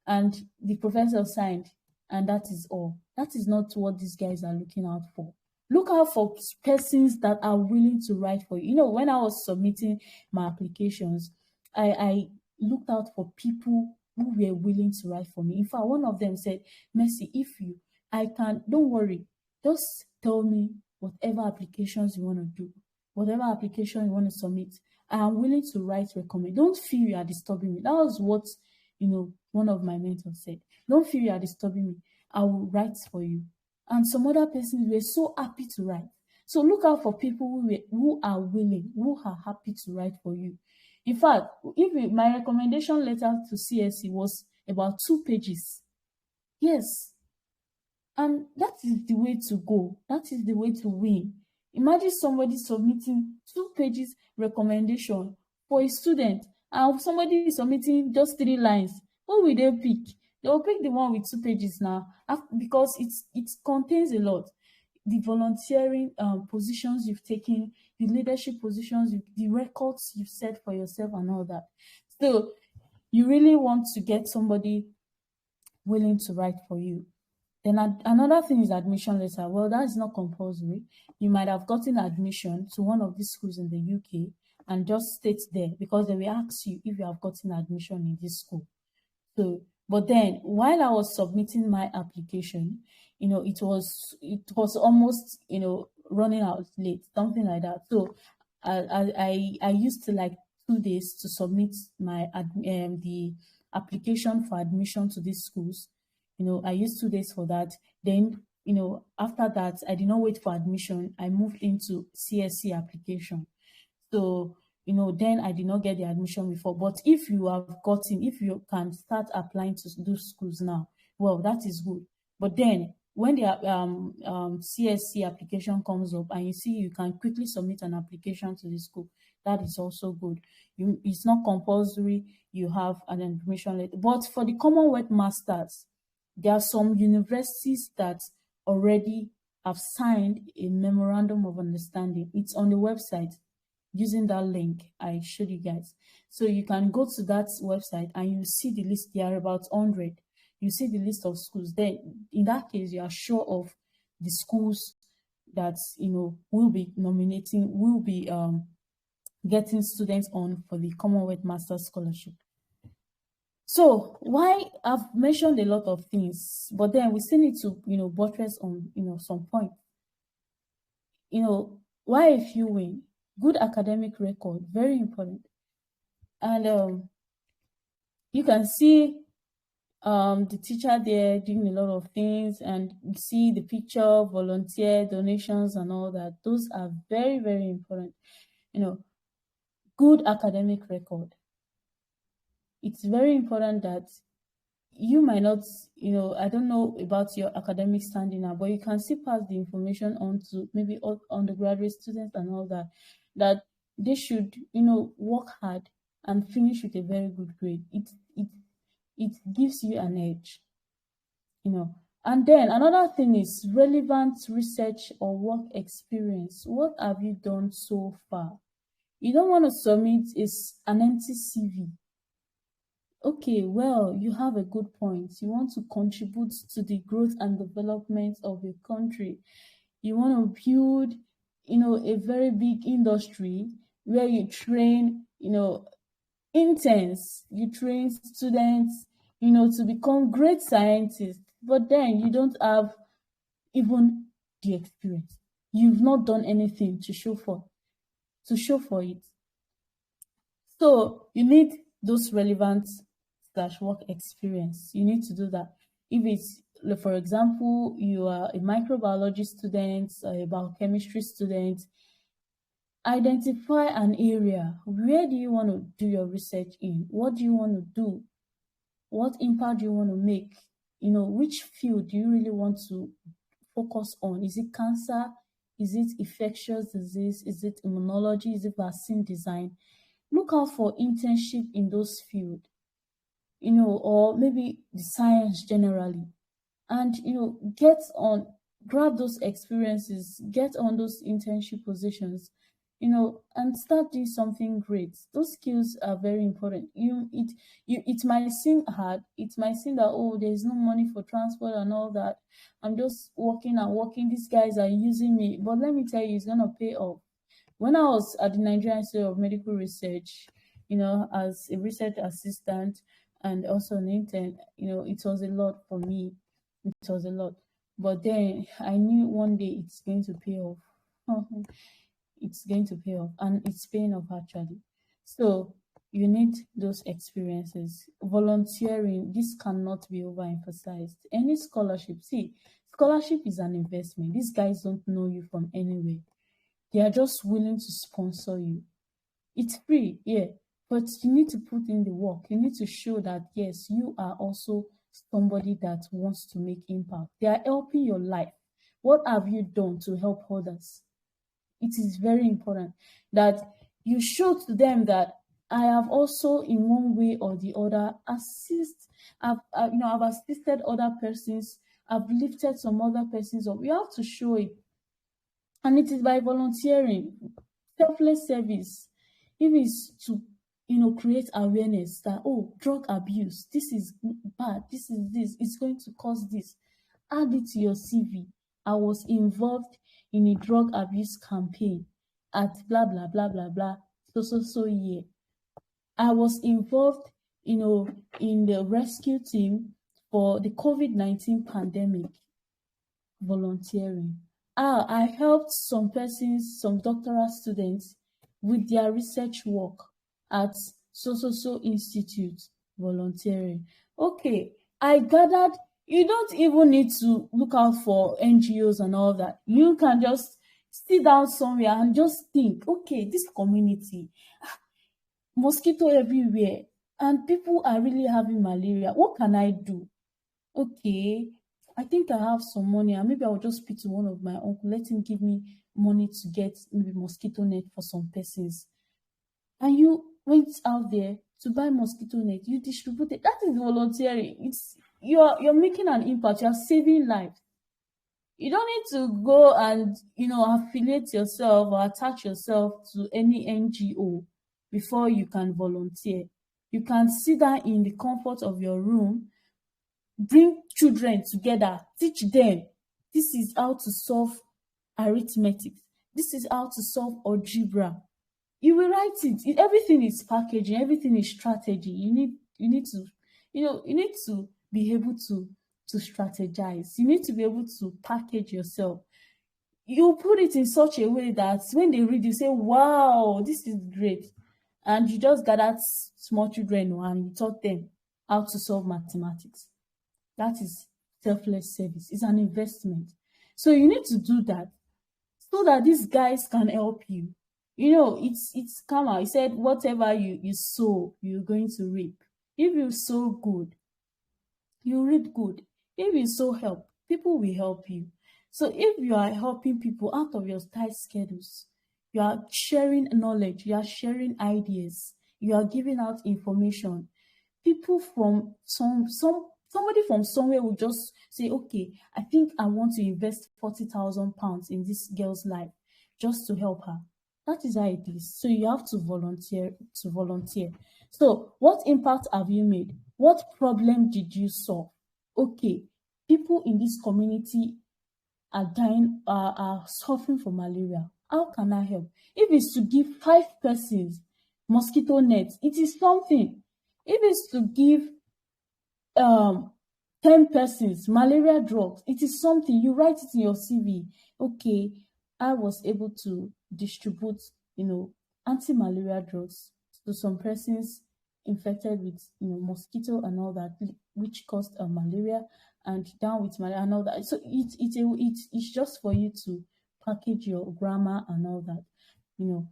and the professor signed, and that is all. That is not what these guys are looking out for. Look out for persons that are willing to write for you. When I was submitting my applications, I looked out for people who were willing to write for me. In fact, one of them said, Mercy, don't worry, just tell me whatever applications you want to do, whatever application you want to submit. I am willing to write, recommend. Don't feel you are disturbing me. That was what, one of my mentors said. Don't feel you are disturbing me. I will write for you. And some other persons were so happy to write. So look out for people who are willing, who are happy to write for you. In fact, my recommendation letter to CSC was about 2 pages. Yes. And that is the way to go. That is the way to win. Imagine somebody submitting 2 pages recommendation for a student, and somebody submitting just 3 lines. What will they pick? They will pick the one with 2 pages now, because it contains a lot. The volunteering positions you've taken, the leadership positions, the records you've set for yourself and all that. So you really want to get somebody willing to write for you. Then another thing is admission letter. Well, that is not compulsory. You might have gotten admission to one of these schools in the UK and just state there, because they will ask you if you have gotten admission in this school. So, but then while I was submitting my application, it was almost, running out late, something like that. So I used to like 2 days to submit my the application for admission to these schools. I used 2 days for that. Then, after that, I did not wait for admission. I moved into CSC application. So then I did not get the admission before. But if you have gotten, if you can start applying to do schools now, well, that is good. But then when the CSC application comes up and you see you can quickly submit an application to the school, that is also good. It's not compulsory you have an admission letter. But for the Commonwealth Masters, there are some universities that already have signed a memorandum of understanding. It's on the website using that link I showed you guys. So you can go to that website and you see the list. There are about 100. You see the list of schools. Then in that case, you are sure of the schools that will be nominating, will be getting students on for the Commonwealth Masters Scholarship. So why I've mentioned a lot of things, but then we still need to buttress on some point. Why if you win? Good academic record, very important. And you can see the teacher there doing a lot of things, and you see the picture, volunteer, donations, and all that. Those are very, very important. Good academic record. It's very important that you might not, I don't know about your academic standing now, but you can still pass the information on to maybe undergraduate students and all that, that they should, work hard and finish with a very good grade. It gives you an edge, And then another thing is relevant research or work experience. What have you done so far? You don't want to submit an empty CV. Okay, well, you have a good point. You want to contribute to the growth and development of your country. You want to build, a very big industry where you train, interns, you train students, to become great scientists. But then you don't have even the experience. You've not done anything to show for it. So you need those relevant / work experience. You need to do that. If it's, for example, you are a microbiology student or a biochemistry student, identify an area. Where do you want to do your research in? What do you want to do? What impact do you want to make? Which field do you really want to focus on? Is it cancer? Is it infectious disease? Is it immunology? Is it vaccine design? Look out for internship in those fields, or maybe the science generally. And, grab those experiences, get on those internship positions, and start doing something great. Those skills are very important. It might seem hard. It might seem that, oh, there's no money for transport and all that. I'm just working and working. These guys are using me. But let me tell you, it's going to pay off. When I was at the Nigerian Institute of Medical Research, as a research assistant and also an intern, it was a lot for me. It was a lot. But then I knew one day it's going to pay off. It's going to pay off, and it's paying off actually. So you need those experiences. Volunteering, this cannot be overemphasized. Any scholarship is an investment. These guys don't know you from anywhere. They are just willing to sponsor you. It's free, yeah, but you need to put in the work. You need to show that, yes, you are also somebody that wants to make impact. They are helping your life. What have you done to help others? It is very important that you show to them that I have also, in one way or the other, I've assisted other persons. I've lifted some other persons up. You have to show it. And it is by volunteering, selfless service. If it's to, create awareness that, oh, drug abuse, this is bad, this, it's going to cause this. Add it to your CV. I was involved in a drug abuse campaign at blah, blah, blah, blah, blah, so year. I was involved, in the rescue team for the COVID-19 pandemic. Volunteering. I helped some persons, some doctoral students with their research work at so institute. Volunteering. Okay, I gathered. You don't even need to look out for NGOs and all that. You can just sit down somewhere and just think, okay, this community, mosquito everywhere, and people are really having malaria. What can I do? Okay, I think I have some money, and maybe I'll just speak to one of my uncle, let him give me money to get maybe mosquito net for some persons. And you went out there to buy mosquito net, you distribute it. That is volunteering. It's you're making an impact, you're saving lives. You don't need to go and affiliate yourself or attach yourself to any NGO before you can volunteer. You can sit down in the comfort of your room, bring children together, teach them this is how to solve arithmetic, this is how to solve algebra. You will write it. Everything is packaging, everything is strategy. You need to be able to strategize. You need to be able to package yourself. You put it in such a way that when they read, you say, wow, this is great. And you just gathered small children and you taught them how to solve mathematics. That is selfless service. It's an investment. So you need to do that so that these guys can help you. It's karma. He said, whatever you sow, you're going to reap. If you sow good, you reap good. If you sow help, people will help you. So if you are helping people out of your tight schedules, you are sharing knowledge, you are sharing ideas, you are giving out information, people from somebody from somewhere will just say, okay, I think I want to invest 40,000 pounds in this girl's life just to help her. That is how it is. So you have to volunteer. So what impact have you made? What problem did you solve? Okay, people in this community are dying, are suffering from malaria. How can I help? If it's to give 5 persons mosquito nets, it is something. If it's to give 10 persons malaria drugs, it is something. You write it in your CV. Okay, I was able to distribute anti-malaria drugs to some persons infected with mosquito and all that, which caused malaria, and down with malaria and all that. So it's just for you to package your grammar and all that, and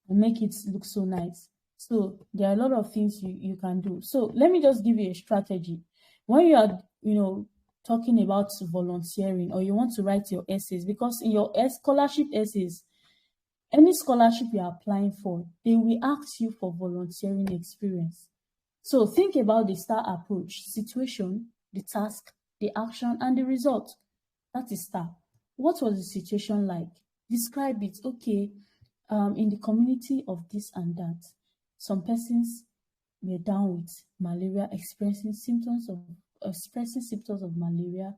make it look so nice. So there are a lot of things you can do. So let me just give you a strategy. When you are talking about volunteering, or you want to write your essays, because in your scholarship essays, any scholarship you are applying for, they will ask you for volunteering experience. So think about the STAR approach: situation, the task, the action, and the result. That is STAR. What was the situation like? Describe it. Okay, in the community of this and that, some persons were down with malaria, expressing symptoms of malaria.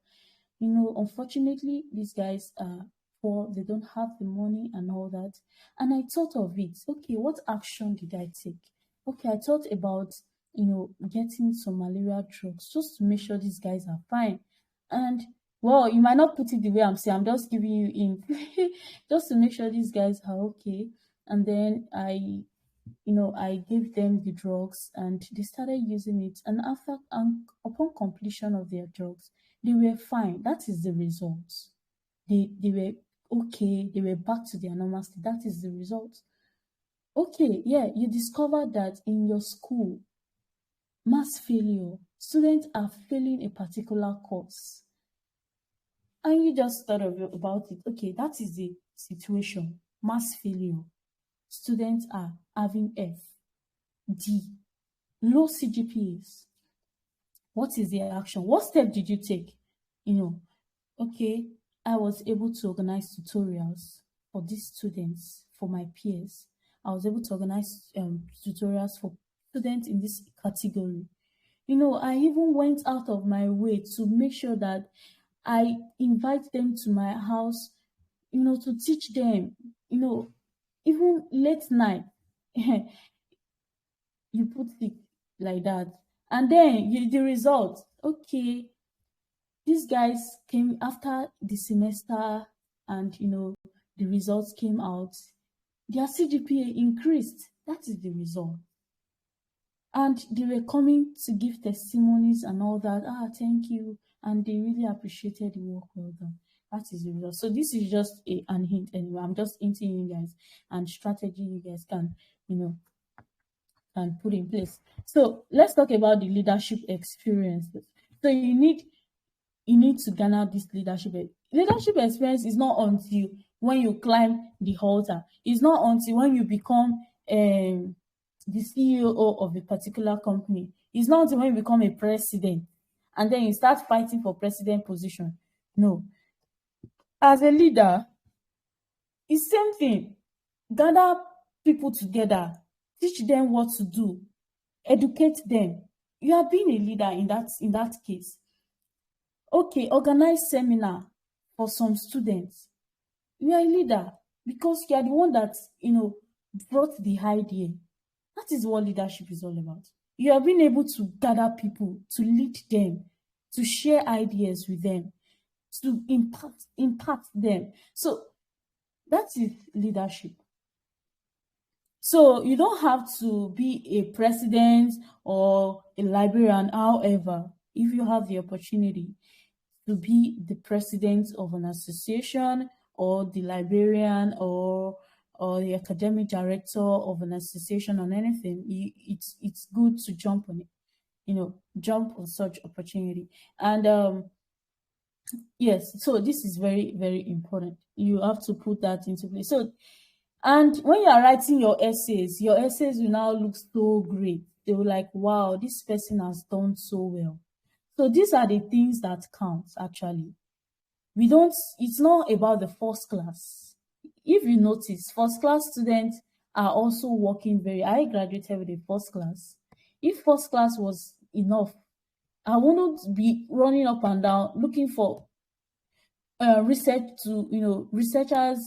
Unfortunately, these guys are poor, they don't have the money and all that. And I thought of it. Okay, what action did I take? Okay, I thought about getting some malaria drugs just to make sure these guys are fine. And well, you might not put it the way I'm saying. I'm just giving you in just to make sure these guys are okay. And then I gave them the drugs and they started using it. And upon completion of their drugs, they were fine. That is the result. They were okay. They were back to their normal state. That is the result. Okay, yeah, you discovered that in your school, mass failure, students are failing a particular course. And you just thought about it. Okay, that is the situation. Mass failure. Students are having F, D, low CGPAs. What is the action? What step did you take? Okay, I was able to organize tutorials for these students, for my peers. I was able to organize tutorials for students in this category. I even went out of my way to make sure that I invite them to my house, to teach them, even late night. You put it like that. And then the result, okay, these guys came after the semester and, the results came out. Their CGPA increased. That is the result. And they were coming to give testimonies and all that. Thank you. And they really appreciated the work well done. That is the result. So this is just an hint anyway. I'm just hinting you guys and strategy you guys can, can put in place. So let's talk about the leadership experiences. So you need to garner this leadership. Leadership experience is not until when you climb the altar. It's not until when you become the CEO of a particular company. It's not until when you become a president and then you start fighting for president position. No. As a leader, it's same thing. Gather people together, teach them what to do, educate them. You are being a leader in that case. Okay, organize seminar for some students. You are a leader because you are the one that brought the idea. That is what leadership is all about. You are being able to gather people, to lead them, to share ideas with them, to impact them. So that is leadership. So you don't have to be a president or a librarian. However, if you have the opportunity to be the president of an association or the librarian or the academic director of an association on anything, it's good to jump on it, jump on such opportunity. And yes, so this is very, very important. You have to put that into place. So, and when you are writing your essays will now look so great. They will like, wow, this person has done so well. So these are the things that count actually. It's not about the first class. If you notice, first class students are also working I graduated with a first class. If first class was enough, I wouldn't be running up and down looking for researchers,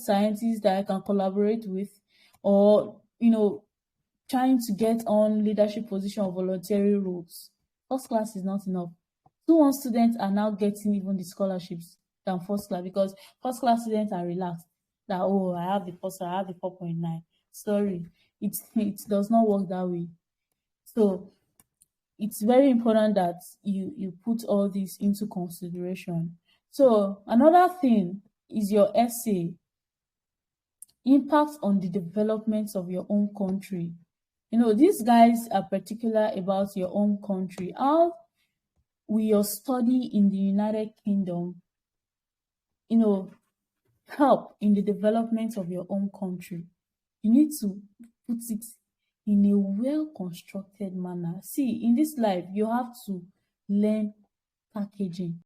scientists that I can collaborate with, or trying to get on leadership position or voluntary roles. First class is not enough. 2-1 students are now getting even the scholarships than first class because first class students are relaxed that, oh, I have the 4.9. Sorry, it does not work that way. So it's very important that you put all this into consideration. So another thing is your essay impact on the development of your own country. These guys are particular about your own country. How will your study in the United Kingdom, help in the development of your own country? You need to put it in a well-constructed manner. See, in this life, you have to learn packaging.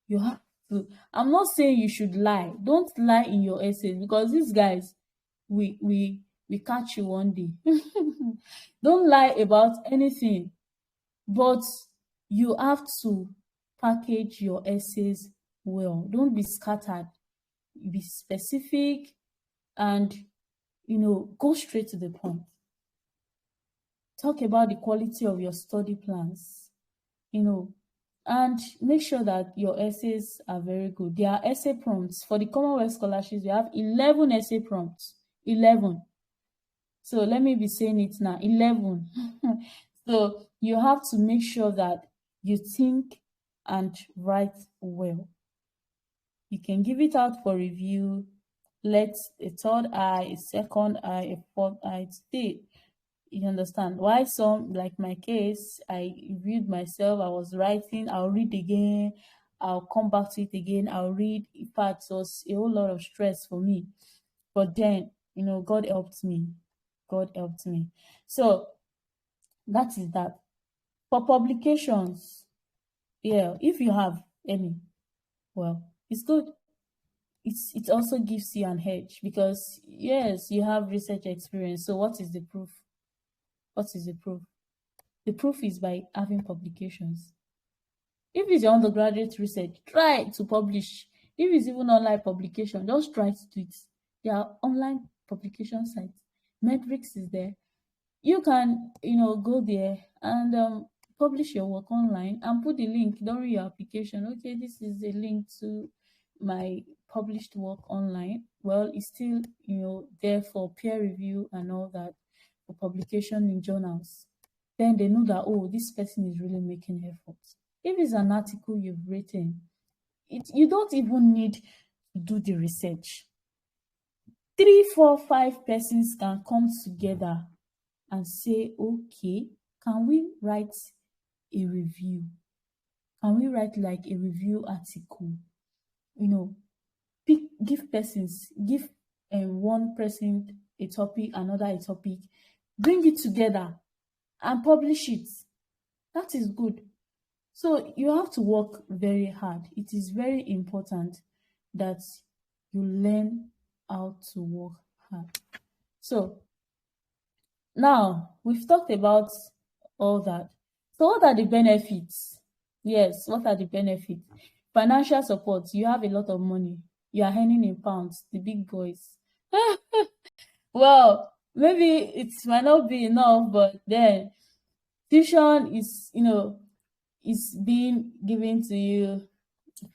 You have to. I'm not saying you should lie. Don't lie in your essays because these guys, we catch you one day. Don't lie about anything, but you have to package your essays well. Don't be scattered. Be specific and go straight to the point. Talk about the quality of your study plans, and make sure that your essays are very good. There are essay prompts. For the Commonwealth Scholarships, we have 11 essay prompts. 11. So let me be saying it now. 11. So you have to make sure that you think and write well. You can give it out for review. Let a third eye, a second eye, a fourth eye stay. You understand? Why some, like my case, I reviewed myself, I was writing, I'll read again, I'll come back to it again, I'll read. In fact, it was a whole lot of stress for me. But then, God helped me. God helped me. So that is that. For publications, yeah, if you have any, well, it's good. It also gives you an edge because yes, you have research experience. So what is the proof? What is the proof? The proof is by having publications. If it's your undergraduate research, try to publish. If it's even online publication, just try to do it. There are online publication sites. Metrics is there. You can, go there and publish your work online and put the link during your application. Okay, this is a link to my published work online. Well, it's still, there for peer review and all that, for publication in journals. Then they know that, oh, this person is really making efforts. If it's an article you've written, you don't even need to do the research. 3, 4, 5 persons can come together and say, okay, can we write a review? Can we write like a review article? Give one person a topic, another a topic, bring it together and publish it. That is good. So you have to work very hard. It is very important that you learn how to work hard. So now we've talked about all that. So what are the benefits? Yes, what are the benefits? Financial support. You have a lot of money. You are earning in pounds, the big boys. Well, maybe it might not be enough, but then tuition is being given to you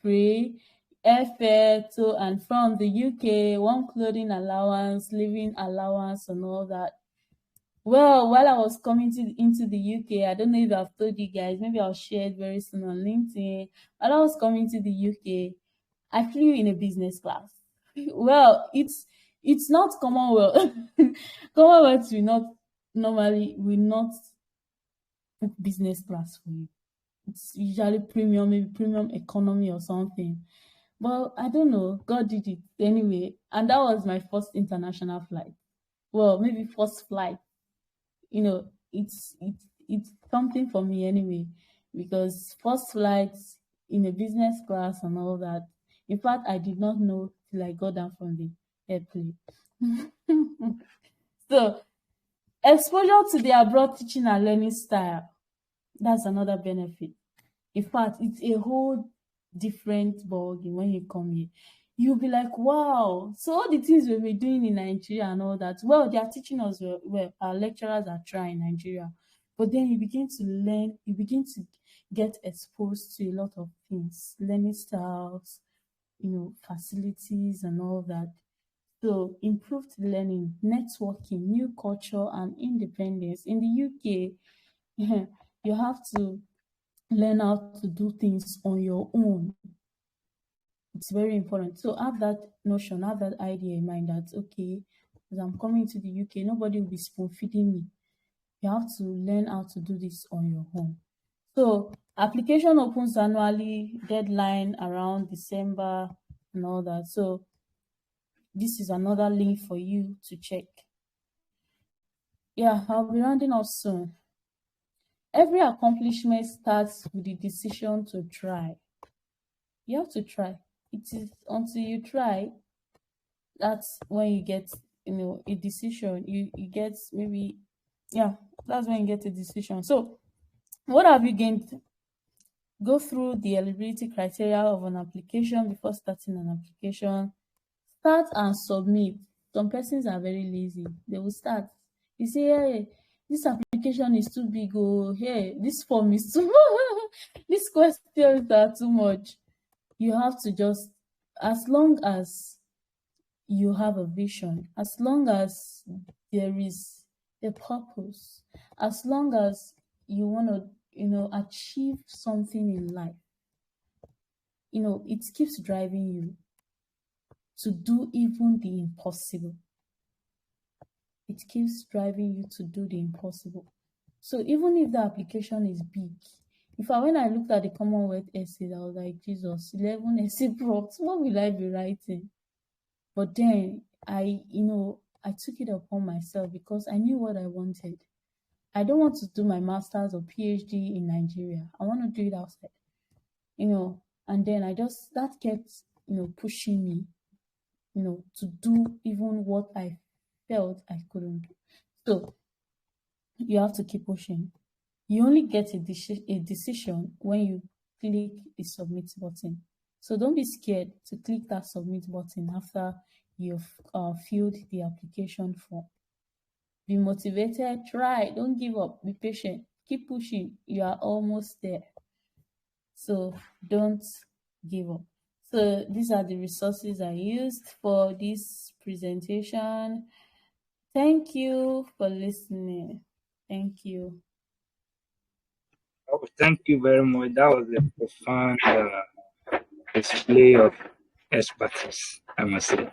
free, airfare to and from the UK, one clothing allowance, living allowance, and all that. Well, while I was coming into the UK, I don't know if I've told you guys, maybe I'll share it very soon on LinkedIn. While I was coming to the UK, I flew in a business class. Well, it's not Commonwealth. Commonwealth will not book business class for you. It's usually premium, maybe premium economy or something. But I don't know. God did it anyway. And that was my first international flight. Well, maybe first flight. It's something for me anyway, because first flight in a business class and all that. In fact, I did not know till I got down from the airplane. So, exposure to the abroad teaching and learning style. That's another benefit. In fact, it's a whole different ballgame when you come here. You'll be like, wow, so all the things we've been doing in Nigeria and all that, well, they are teaching us well, our lecturers are trying in Nigeria. But then you begin to learn, you begin to get exposed to a lot of things, learning styles, facilities and all that. So improved learning, networking, new culture and independence. In the UK, you have to learn how to do things on your own. It's very important. So have that notion, have that idea in mind that, okay, as I'm coming to the UK, nobody will be spoon feeding me. You have to learn how to do this on your own. So application opens annually, deadline around December and all that. So this is another link for you to check. Yeah, I'll be rounding off soon. Every accomplishment starts with the decision to try. You have to try. It is until you try, that's when you get, a decision. You get maybe, that's when you get a decision. So what have you gained? Go through the eligibility criteria of an application before starting an application. Start and submit. Some persons are very lazy. They will start. You say, hey, this application is too big. Oh, hey, this form is too these questions are too much. You have to just, as long as you have a vision, as long as there is a purpose, as long as you want to, achieve something in life, it keeps driving you to do even the impossible. It keeps driving you to do the impossible. So even if the application is big, when I looked at the Commonwealth essays, I was like, Jesus, 11 essay prompts, what will I be writing? But then I took it upon myself because I knew what I wanted. I don't want to do my master's or PhD in Nigeria. I want to do it outside, and then that kept, pushing me, to do even what I felt I couldn't do. So you have to keep pushing. You only get a decision when you click the submit button. So don't be scared to click that submit button after you've filled the application form. Be motivated, try, don't give up, be patient, keep pushing. You are almost there. So don't give up. So these are the resources I used for this presentation. Thank you for listening. Thank you. Oh, thank you very much. That was a profound display of expertise, I must say.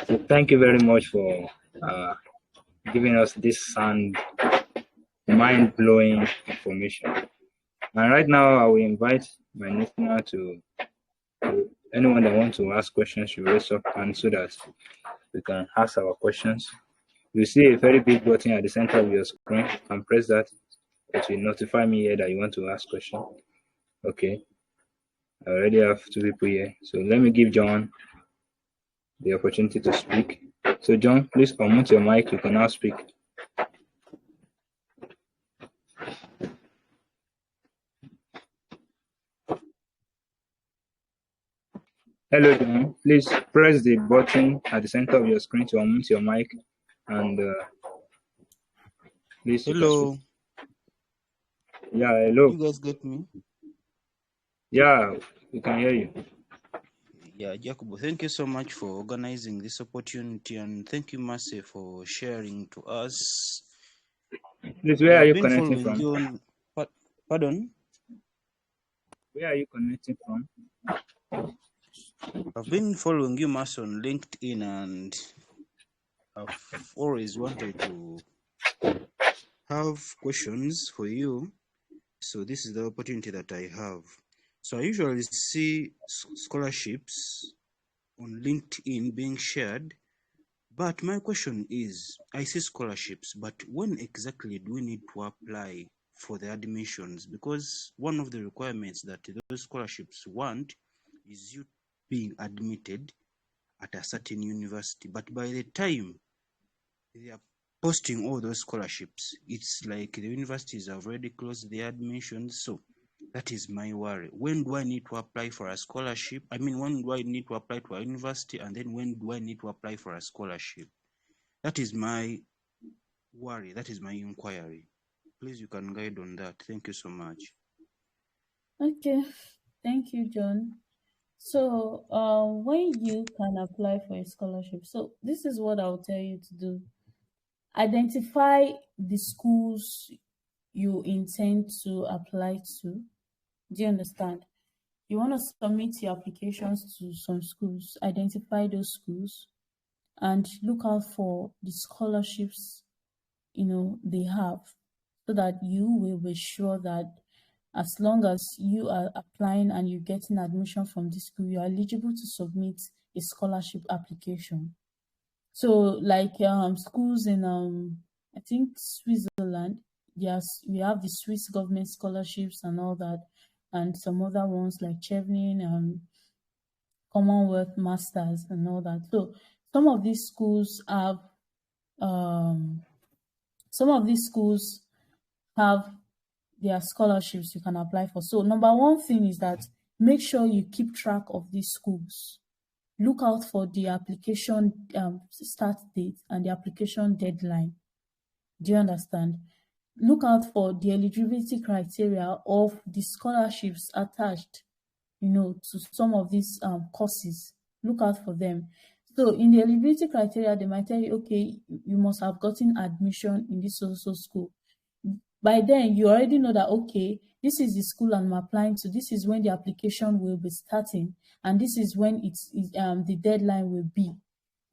So thank you very much for giving us this sound, mind-blowing information. And right now, I will invite my listener to anyone that wants to ask questions should raise up hand so that we can ask our questions. You see a very big button at the center of your screen, and press that. It will notify me here that you want to ask question. Okay, I already have two people here, so let me give John the opportunity to speak. So John, please unmute your mic. You can now speak. Hello, John. Please press the button at the center of your screen to unmute your mic, and please. Hello. Yeah, hello. You guys get me? Yeah, we can hear you. Yeah, Jacobo, thank you so much for organizing this opportunity, and thank you, Mercy, for sharing to us. Please, where are you connecting from? Pardon? Where are you connecting from? I've been following you, Mercy, on LinkedIn, and I've always wanted to have questions for you. So this is the opportunity that I have. So I usually see scholarships on LinkedIn being shared, but my question is, I see scholarships, but when exactly do we need to apply for the admissions? Because one of the requirements that those scholarships want is you being admitted at a certain university. But by the time they are posting all those scholarships, it's like the universities have already closed their admissions. So that is my worry. When do I need to apply for a scholarship? I mean, when do I need to apply to a university? And then when do I need to apply for a scholarship? That is my worry. That is my inquiry. Please, you can guide on that. Thank you so much. Okay. Thank you, John. So, when you can apply for a scholarship, so this is what I'll tell you to do. Identify the schools you intend to apply to. Do you understand? You want to submit your applications to some schools, identify those schools, and look out for the scholarships they have, so that you will be sure that as long as you are applying and you're getting admission from the school, you are eligible to submit a scholarship application. So like schools in I think Switzerland, yes, we have the Swiss government scholarships and all that, and some other ones like Chevening, Commonwealth Masters and all that. So some of these schools have some of these schools have their scholarships you can apply for. So number one thing is that make sure you keep track of these schools. Look out for the application start date and the application deadline. Do you understand? Look out for the eligibility criteria of the scholarships attached, to some of these courses. Look out for them. So in the eligibility criteria, they might tell you, okay, you must have gotten admission in this social school. By then, you already know that, okay, this is the school I'm applying to. This is when the application will be starting, and this is when the deadline will be.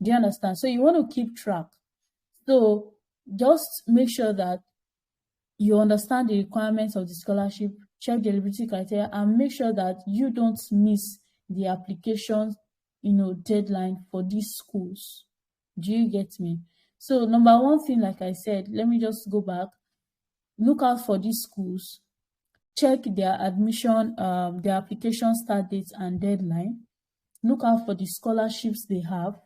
Do you understand? So you want to keep track. So just make sure that you understand the requirements of the scholarship, check the eligibility criteria, and make sure that you don't miss the application, deadline for these schools. Do you get me? So number one thing, like I said, let me just go back. Look out for these schools, check their admission, their application start dates and deadline. Look out for the scholarships they have.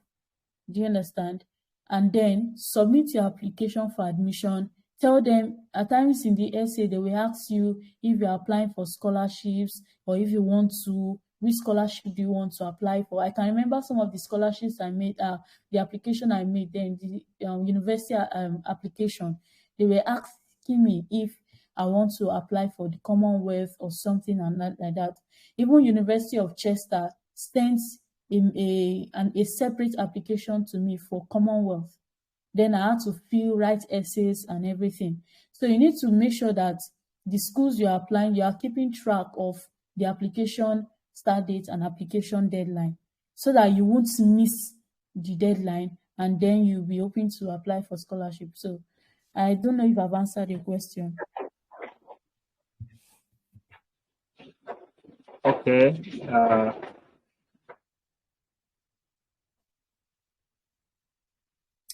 Do you understand? And then submit your application for admission. Tell them, at times in the essay, they will ask you if you're applying for scholarships or if you want to, which scholarship do you want to apply for. I can remember some of the scholarships I made, the application I made then, the university application. They were asking me if I want to apply for the Commonwealth or something and like that. Even University of Chester sends a separate application to me for Commonwealth. Then I had to write essays and everything. So you need to make sure that the schools you are applying, you are keeping track of the application start date and application deadline. so that you won't miss the deadline and then you'll be hoping to apply for scholarship. So I don't know if I've answered your question. Okay.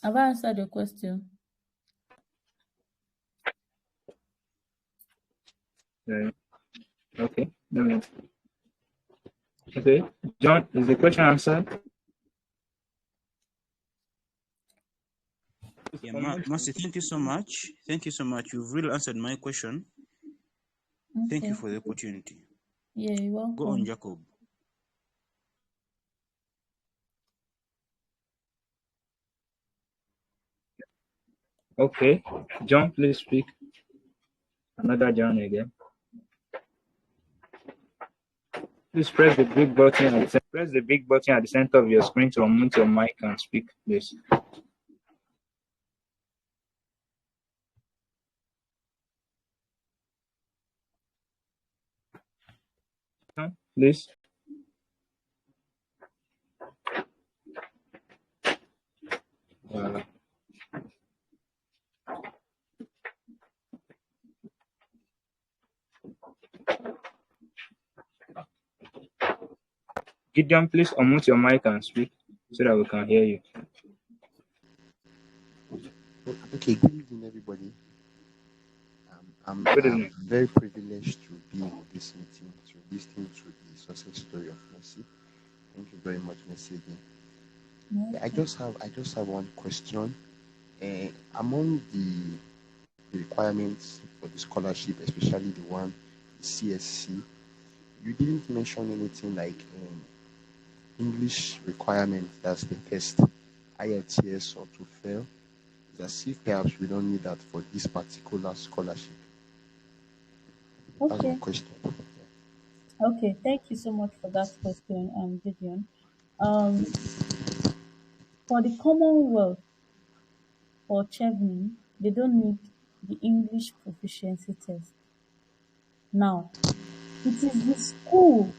Have I answered your question? Okay. Okay. John, is the question answered? Yeah, Mercy, thank you so much. Thank you so much. You've really answered my question. Thank you Okay. for the opportunity. Yeah, you're Go on, welcome. Jacob. Okay. John, please speak. Another John again. Please press the big button press the big button at the center of your screen to unmute your mic and speak, please. Please. Gideon, please unmute your mic and speak so that we can hear you. Okay, good evening, everybody. I'm Good evening. very privileged to be in this meeting to listen to the success story of Mercy. Thank you very much, Mercy. Again. Yeah, I just have one question. Among the requirements for the scholarship, especially the one CSC, you didn't mention anything like English requirement. That's the test, IELTS or TOEFL. It's as if perhaps we don't need that for this particular scholarship. That's my Okay. question. Okay. Thank you so much for that question, Gideon. For the Commonwealth or Chevening, they don't need the English proficiency test. Now, it is the school.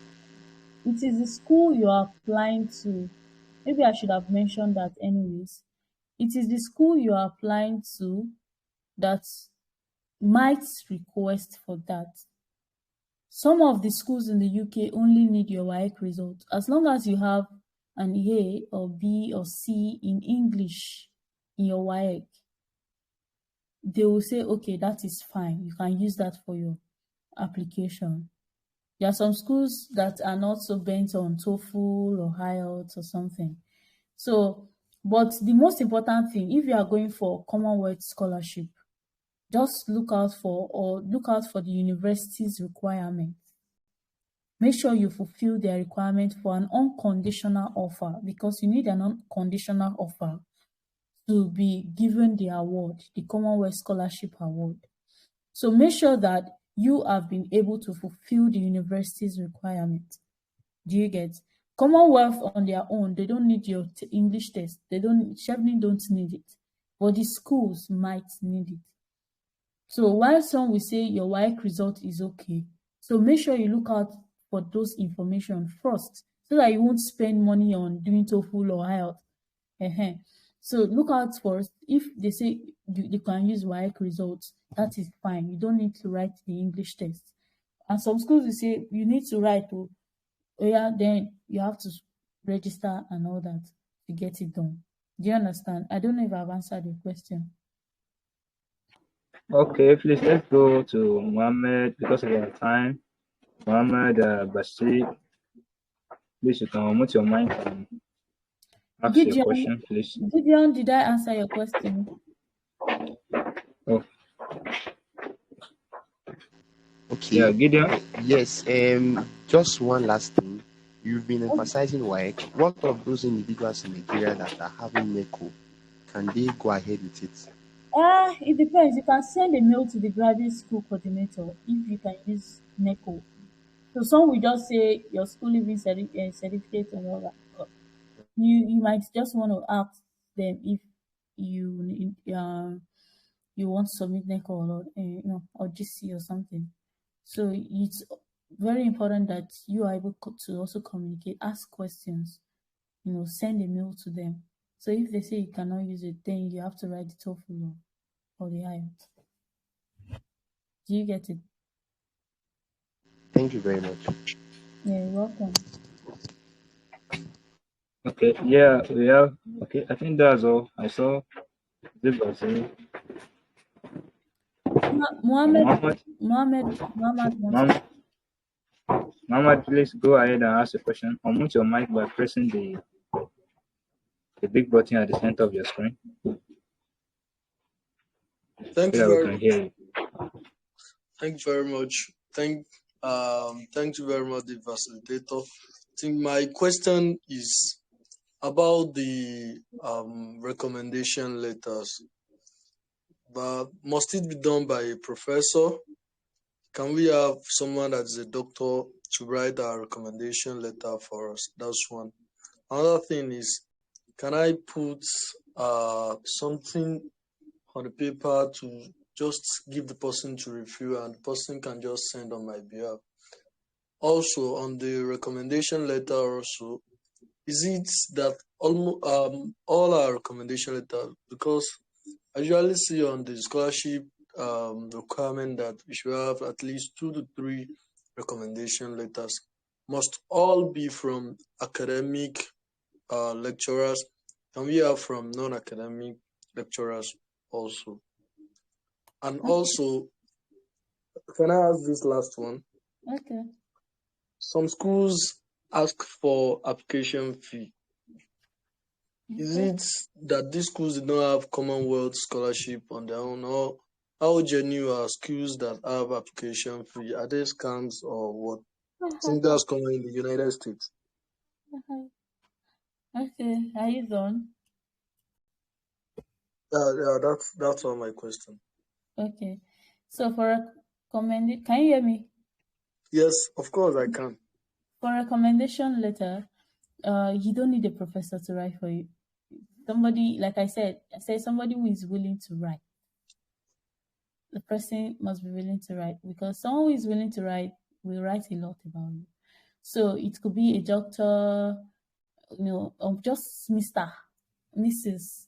It is the school you are applying to. Maybe I should have mentioned that anyways. It is the school you are applying to that might request for that. Some of the schools in the UK only need your WAEC result. As long as you have an A or B or C in English in your WAEC, they will say, okay, that is fine. You can use that for your application. There are some schools that are not so bent on TOEFL or IELTS or something. So, but the most important thing, if you are going for Commonwealth scholarship, just look out for the university's requirement. Make sure you fulfill their requirement for an unconditional offer, because you need an unconditional offer to be given the award, the Commonwealth Scholarship Award. So make sure that you have been able to fulfill the university's requirement. Do you get? Commonwealth on their own, they don't need your English test. Chevening don't need it, but the schools might need it. So while some will say your WAEC result is okay, so make sure you look out for those information first, so that you won't spend money on doing TOEFL or IELTS. So look out for, if they say you can use WAEC results, that is fine. You don't need to write the English test. And some schools will say you need to write, then you have to register and all that to get it done. Do you understand? I don't know if I've answered your question. Okay, please let's go to Mohammed because of our time. Mohammed Bashir, please you can unmute your mic and ask your Gideon, question, please. Gideon, did I answer your question? Oh, Okay. yeah, Gideon. Yes. Just one last thing. You've been emphasizing WAEC. What of those individuals in Nigeria that are having NECO? Can they go ahead with it? It depends. You can send a mail to the graduate school coordinator if you can use NECO. So some will just say your school living certificate and all that. But you might just want to ask them if you want to submit NECO or not, or GC or something. So it's very important that you are able to also communicate, ask questions send a mail to them. So if they say you cannot use it, then you have to write the TOEFL or the IELTS. Do you get it? Thank you very much. Yeah, you're welcome. Okay, yeah, we have. Okay, I think that's all. I saw this was Muhammad, Muhammad. Muhammad, Muhammad wants to. Muhammad, Muhammad, please go ahead and ask a question. Unmute your mic by pressing the big button at the center of your screen Thank so you that we very can much. hear you. Thank you very much. Thank you very much, the facilitator. I think my question is about the recommendation letters. But must it be done by a professor? Can we have someone that is a doctor to write a recommendation letter for us? That's one. Another thing is, can I put something on the paper to just give the person to review, and the person can just send on my behalf? Also, on the recommendation letter, also, is it that all our recommendation letters, because I usually see on the scholarship requirement that we should have at least 2 to 3 recommendation letters, must all be from academic lecturers? Can we have from non-academic lecturers also? And also, can I ask this last one? Okay. Some schools ask for application fee. Is it that these schools did not have Commonwealth Scholarship on their own, or how genuine are schools that have application fee? Are they scams or what? I think that's common in the United States. Okay, are you done? Yeah, that's all my question. Okay. So for recommended, can you hear me? Yes, of course I can. For recommendation letter, you don't need a professor to write for you. Somebody, like I said somebody who is willing to write. The person must be willing to write, because someone who is willing to write will write a lot about you. So it could be a doctor, just Mr., Mrs.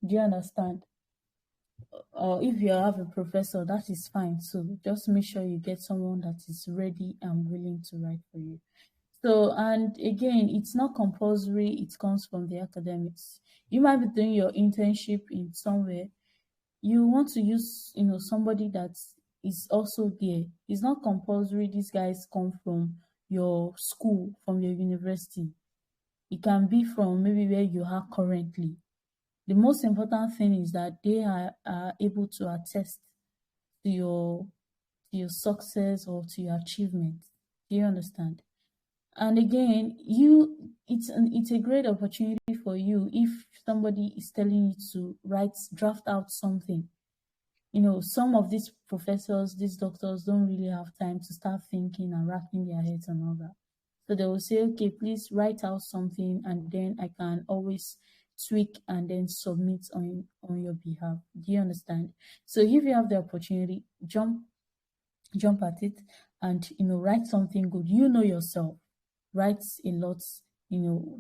Do you understand? Or if you have a professor, that is fine. So just make sure you get someone that is ready and willing to write for you. So, and again, it's not compulsory. It comes from the academics. You might be doing your internship in somewhere. You want to use, somebody that is also there. It's not compulsory. These guys come from your school, from your university. It can be from maybe where you are currently. The most important thing is that they are able to attest to your success or to your achievement. Do you understand? And again, it's a great opportunity for you if somebody is telling you to draft out something. Some of these professors, these doctors don't really have time to start thinking and racking their heads and all that. So they will say, okay, please write out something, and then I can always tweak and then submit on your behalf. Do you understand? So if you have the opportunity, jump at it and write something good. Yourself. Write a lot,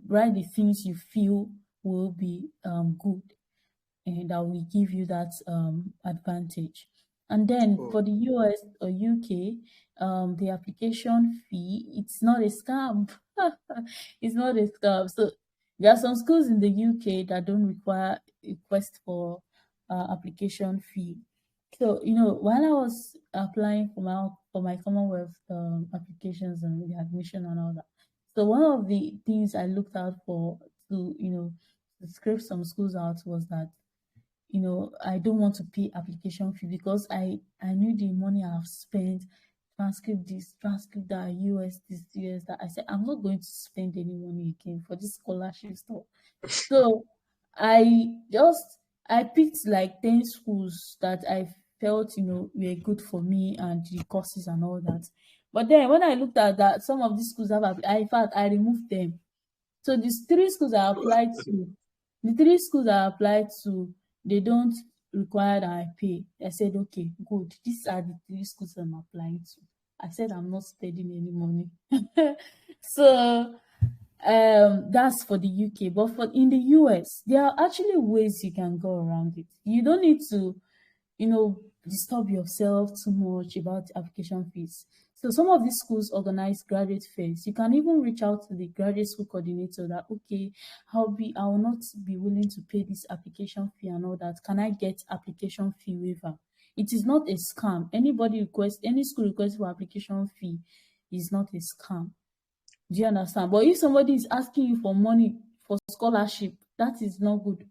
write the things you feel will be good, and that will give you that advantage. And then for the US or UK, the application fee, it's not a scam. It's not a scam. So there are some schools in the UK that don't require a request for application fee. So, while I was applying for my Commonwealth applications and the admission and all that, so one of the things I looked out for to scrape some schools out was that I don't want to pay application fee, because I knew the money I've spent, transcript this, transcript that, US this, US that. I said, I'm not going to spend any money again for this scholarship stuff. So I picked like 10 schools that I felt, were good for me and the courses and all that. But then when I looked at that, some of these schools in fact, I removed them. So these 3 schools I applied to, they don't require that I pay. I said, okay, good. These are the 3 schools I'm applying to. I said, I'm not spending any money. So That's for the UK, but for in the US, there are actually ways you can go around it. You don't need to, disturb yourself too much about application fees. So some of these schools organize graduate fairs. You can even reach out to the graduate school coordinator that, okay, I will not be willing to pay this application fee and all that. Can I get application fee waiver? It is not a scam. Any school request for application fee is not a scam. Do you understand? But if somebody is asking you for money for scholarship, that is not good.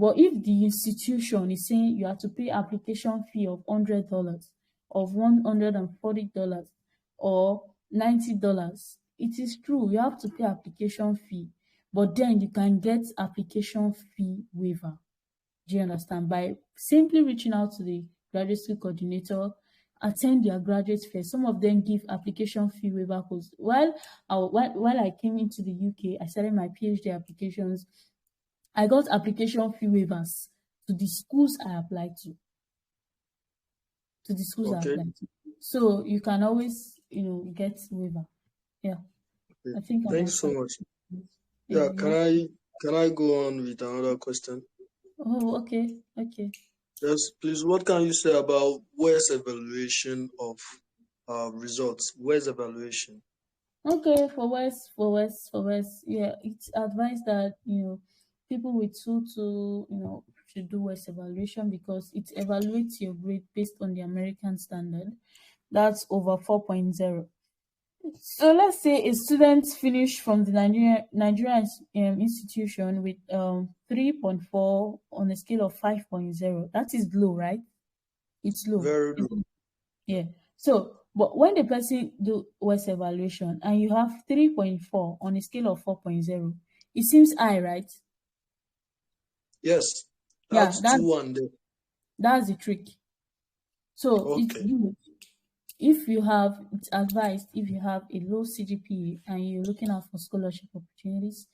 But if the institution is saying you have to pay application fee of $100, of $140, or $90, it is true, you have to pay application fee, but then you can get application fee waiver. Do you understand? By simply reaching out to the graduate school coordinator, attend their graduate fair. Some of them give application fee waiver codes. While I came into the UK, I started my PhD applications. I got application fee waivers to the schools I applied to. Okay. So you can always, get waiver. Yeah. Okay. I think Thanks so much. Yeah, Can I go on with another question? Oh, okay. Yes, please. What can you say about where's evaluation of results? Where's evaluation? Okay, for West, yeah, it's advised that people with 2 should do West evaluation because it evaluates your grade based on the American standard. That's over 4.0. So let's say a student finished from the Nigerian institution with 3.4 on a scale of 5.0. That is low, right? It's low. Very low. Yeah. So, but when the person do West evaluation and you have 3.4 on a scale of 4.0, it seems high, right? Yes. Yeah, That's 2-1 there. that's the trick. So it's Okay. good it's advised if you have a low CGPA and you're looking out for scholarship opportunities,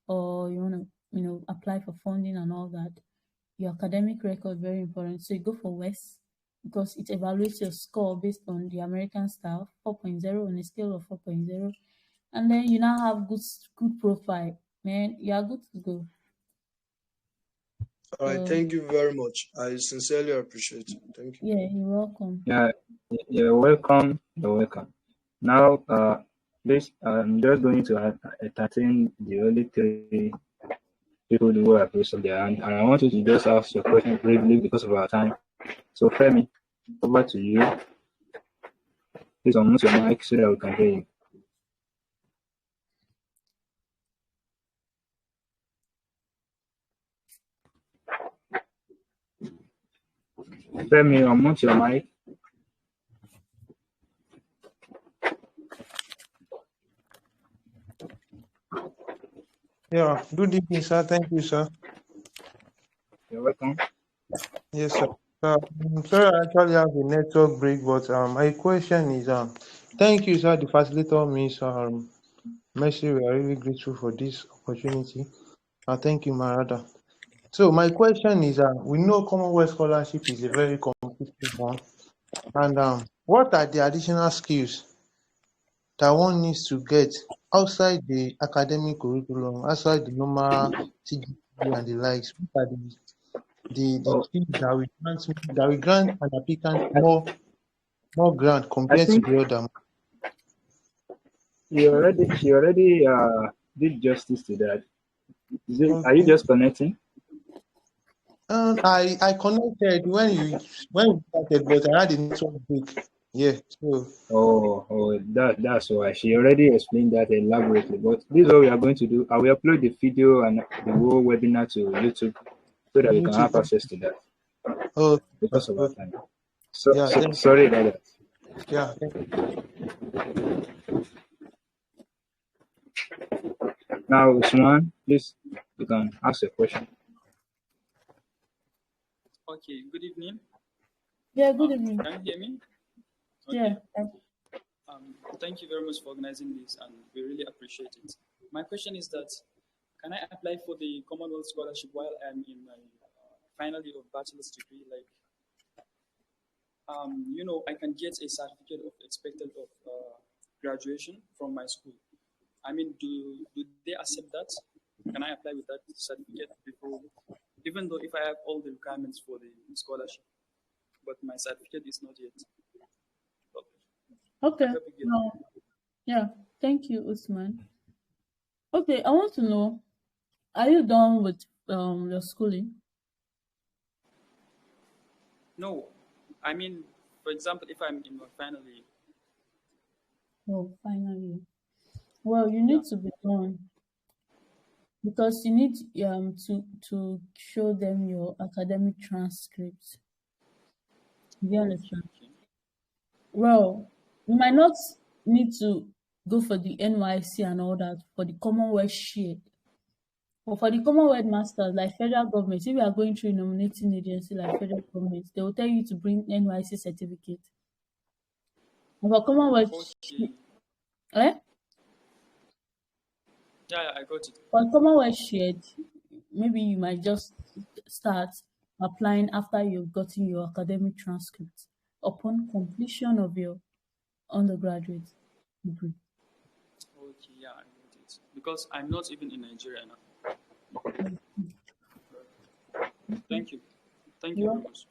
or you want to apply for funding and all that. Your academic record very important. So you go for West because it evaluates your score based on the American style, 4.0 on a scale of 4.0, and then you now have good profile. Man, you are good to go. All right. Thank you very much. I sincerely appreciate it. Thank you. Yeah, you're welcome. Yeah, you're welcome. You're welcome. Now, please, I'm just going to entertain the only 3 people who have raised their hand, and I want you to just ask your question briefly because of our time. So, Femi, over to you. Please unmute your mic so that we can hear you. Femi, unmute your mic. Yeah, good evening, sir. Thank you, sir. You're welcome. Yes, sir. I'm sorry, I actually have a network break, but my question is, thank you, sir, the facilitator, Miss Mercy. We are really grateful for this opportunity. Thank you, Marada. So my question is, we know Commonwealth Scholarship is a very competitive one, and what are the additional skills that one needs to get outside the academic curriculum, outside the normal CGPA and the likes? What are the Oh, skills that will grant an applicant I, more grant I compared to think the other? you already did justice to that. Are you Okay. just connecting? I connected when you started, but I had a network break. Yeah. So That's why she already explained that elaborately. But this is what we are going to do. I will upload the video and the whole webinar to YouTube so that you can have YouTube. access to that Oh, because of our okay. time. Yeah. Sorry about that. Yeah. Now, Usman, please, you can ask a question. Okay, good evening. Yeah, good evening. Can you hear me? Okay. Yeah. Thank you very much for organizing this, and we really appreciate it. My question is that, can I apply for the Commonwealth Scholarship while I'm in my final year of bachelor's degree? Like, I can get a certificate of expected of graduation from my school. I mean, do they accept that? Can I apply with that certificate before, even though if I have all the requirements for the scholarship, but my certificate is not yet? Okay. No. Yeah. Thank you, Usman. Okay, I want to know, are you done with your schooling? No, I mean, for example, if I'm in my final year. Oh, finally. Well, you Yeah. need to be done because you need to show them your academic transcript. Do you understand? Okay. Well, you might not need to go for the NYC and all that for the Commonwealth share. But for the Commonwealth masters, like federal government, if you are going through a nominating agency like federal government, they will tell you to bring NYC certificate. And for Commonwealth, Okay. eh? Yeah, I got it. For Commonwealth shared, maybe you might just start applying after you've gotten your academic transcript upon completion of your undergraduate degree. Okay, yeah, I got it. Because I'm not even in Nigeria now. Thank you. Thank you very much.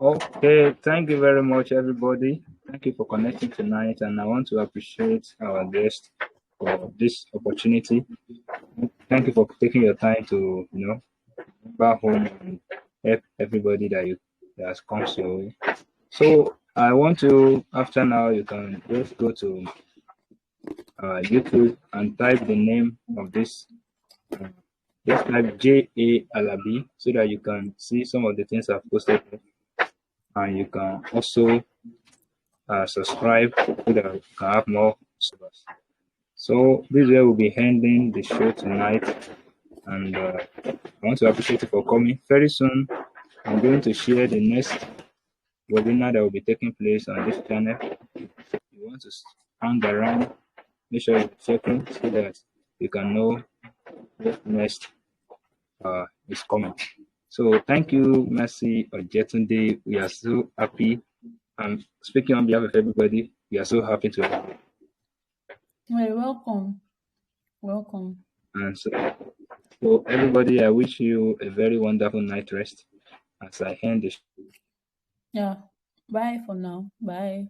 Okay, thank you very much, everybody. Thank you for connecting tonight, and I want to appreciate our guest for this opportunity. Thank you for taking your time to, back home and help everybody that has come your way. So I want to, after now, you can just go to YouTube and type the name of this. Just type J.A. Alabi so that you can see some of the things I've posted, and you can also subscribe so that you can have more subscribers. So this way we'll be ending the show tonight, and I want to appreciate you for coming. Very soon, I'm going to share the next webinar that will be taking place on this channel. If you want to hang around, make sure you check in so that you can know what next is coming. So thank you, Mercy Ojetunde. We are so happy. I'm speaking on behalf of everybody. We are so happy to have you. You're welcome. Welcome. And so everybody, I wish you a very wonderful night rest as I end this. Yeah. Bye for now. Bye.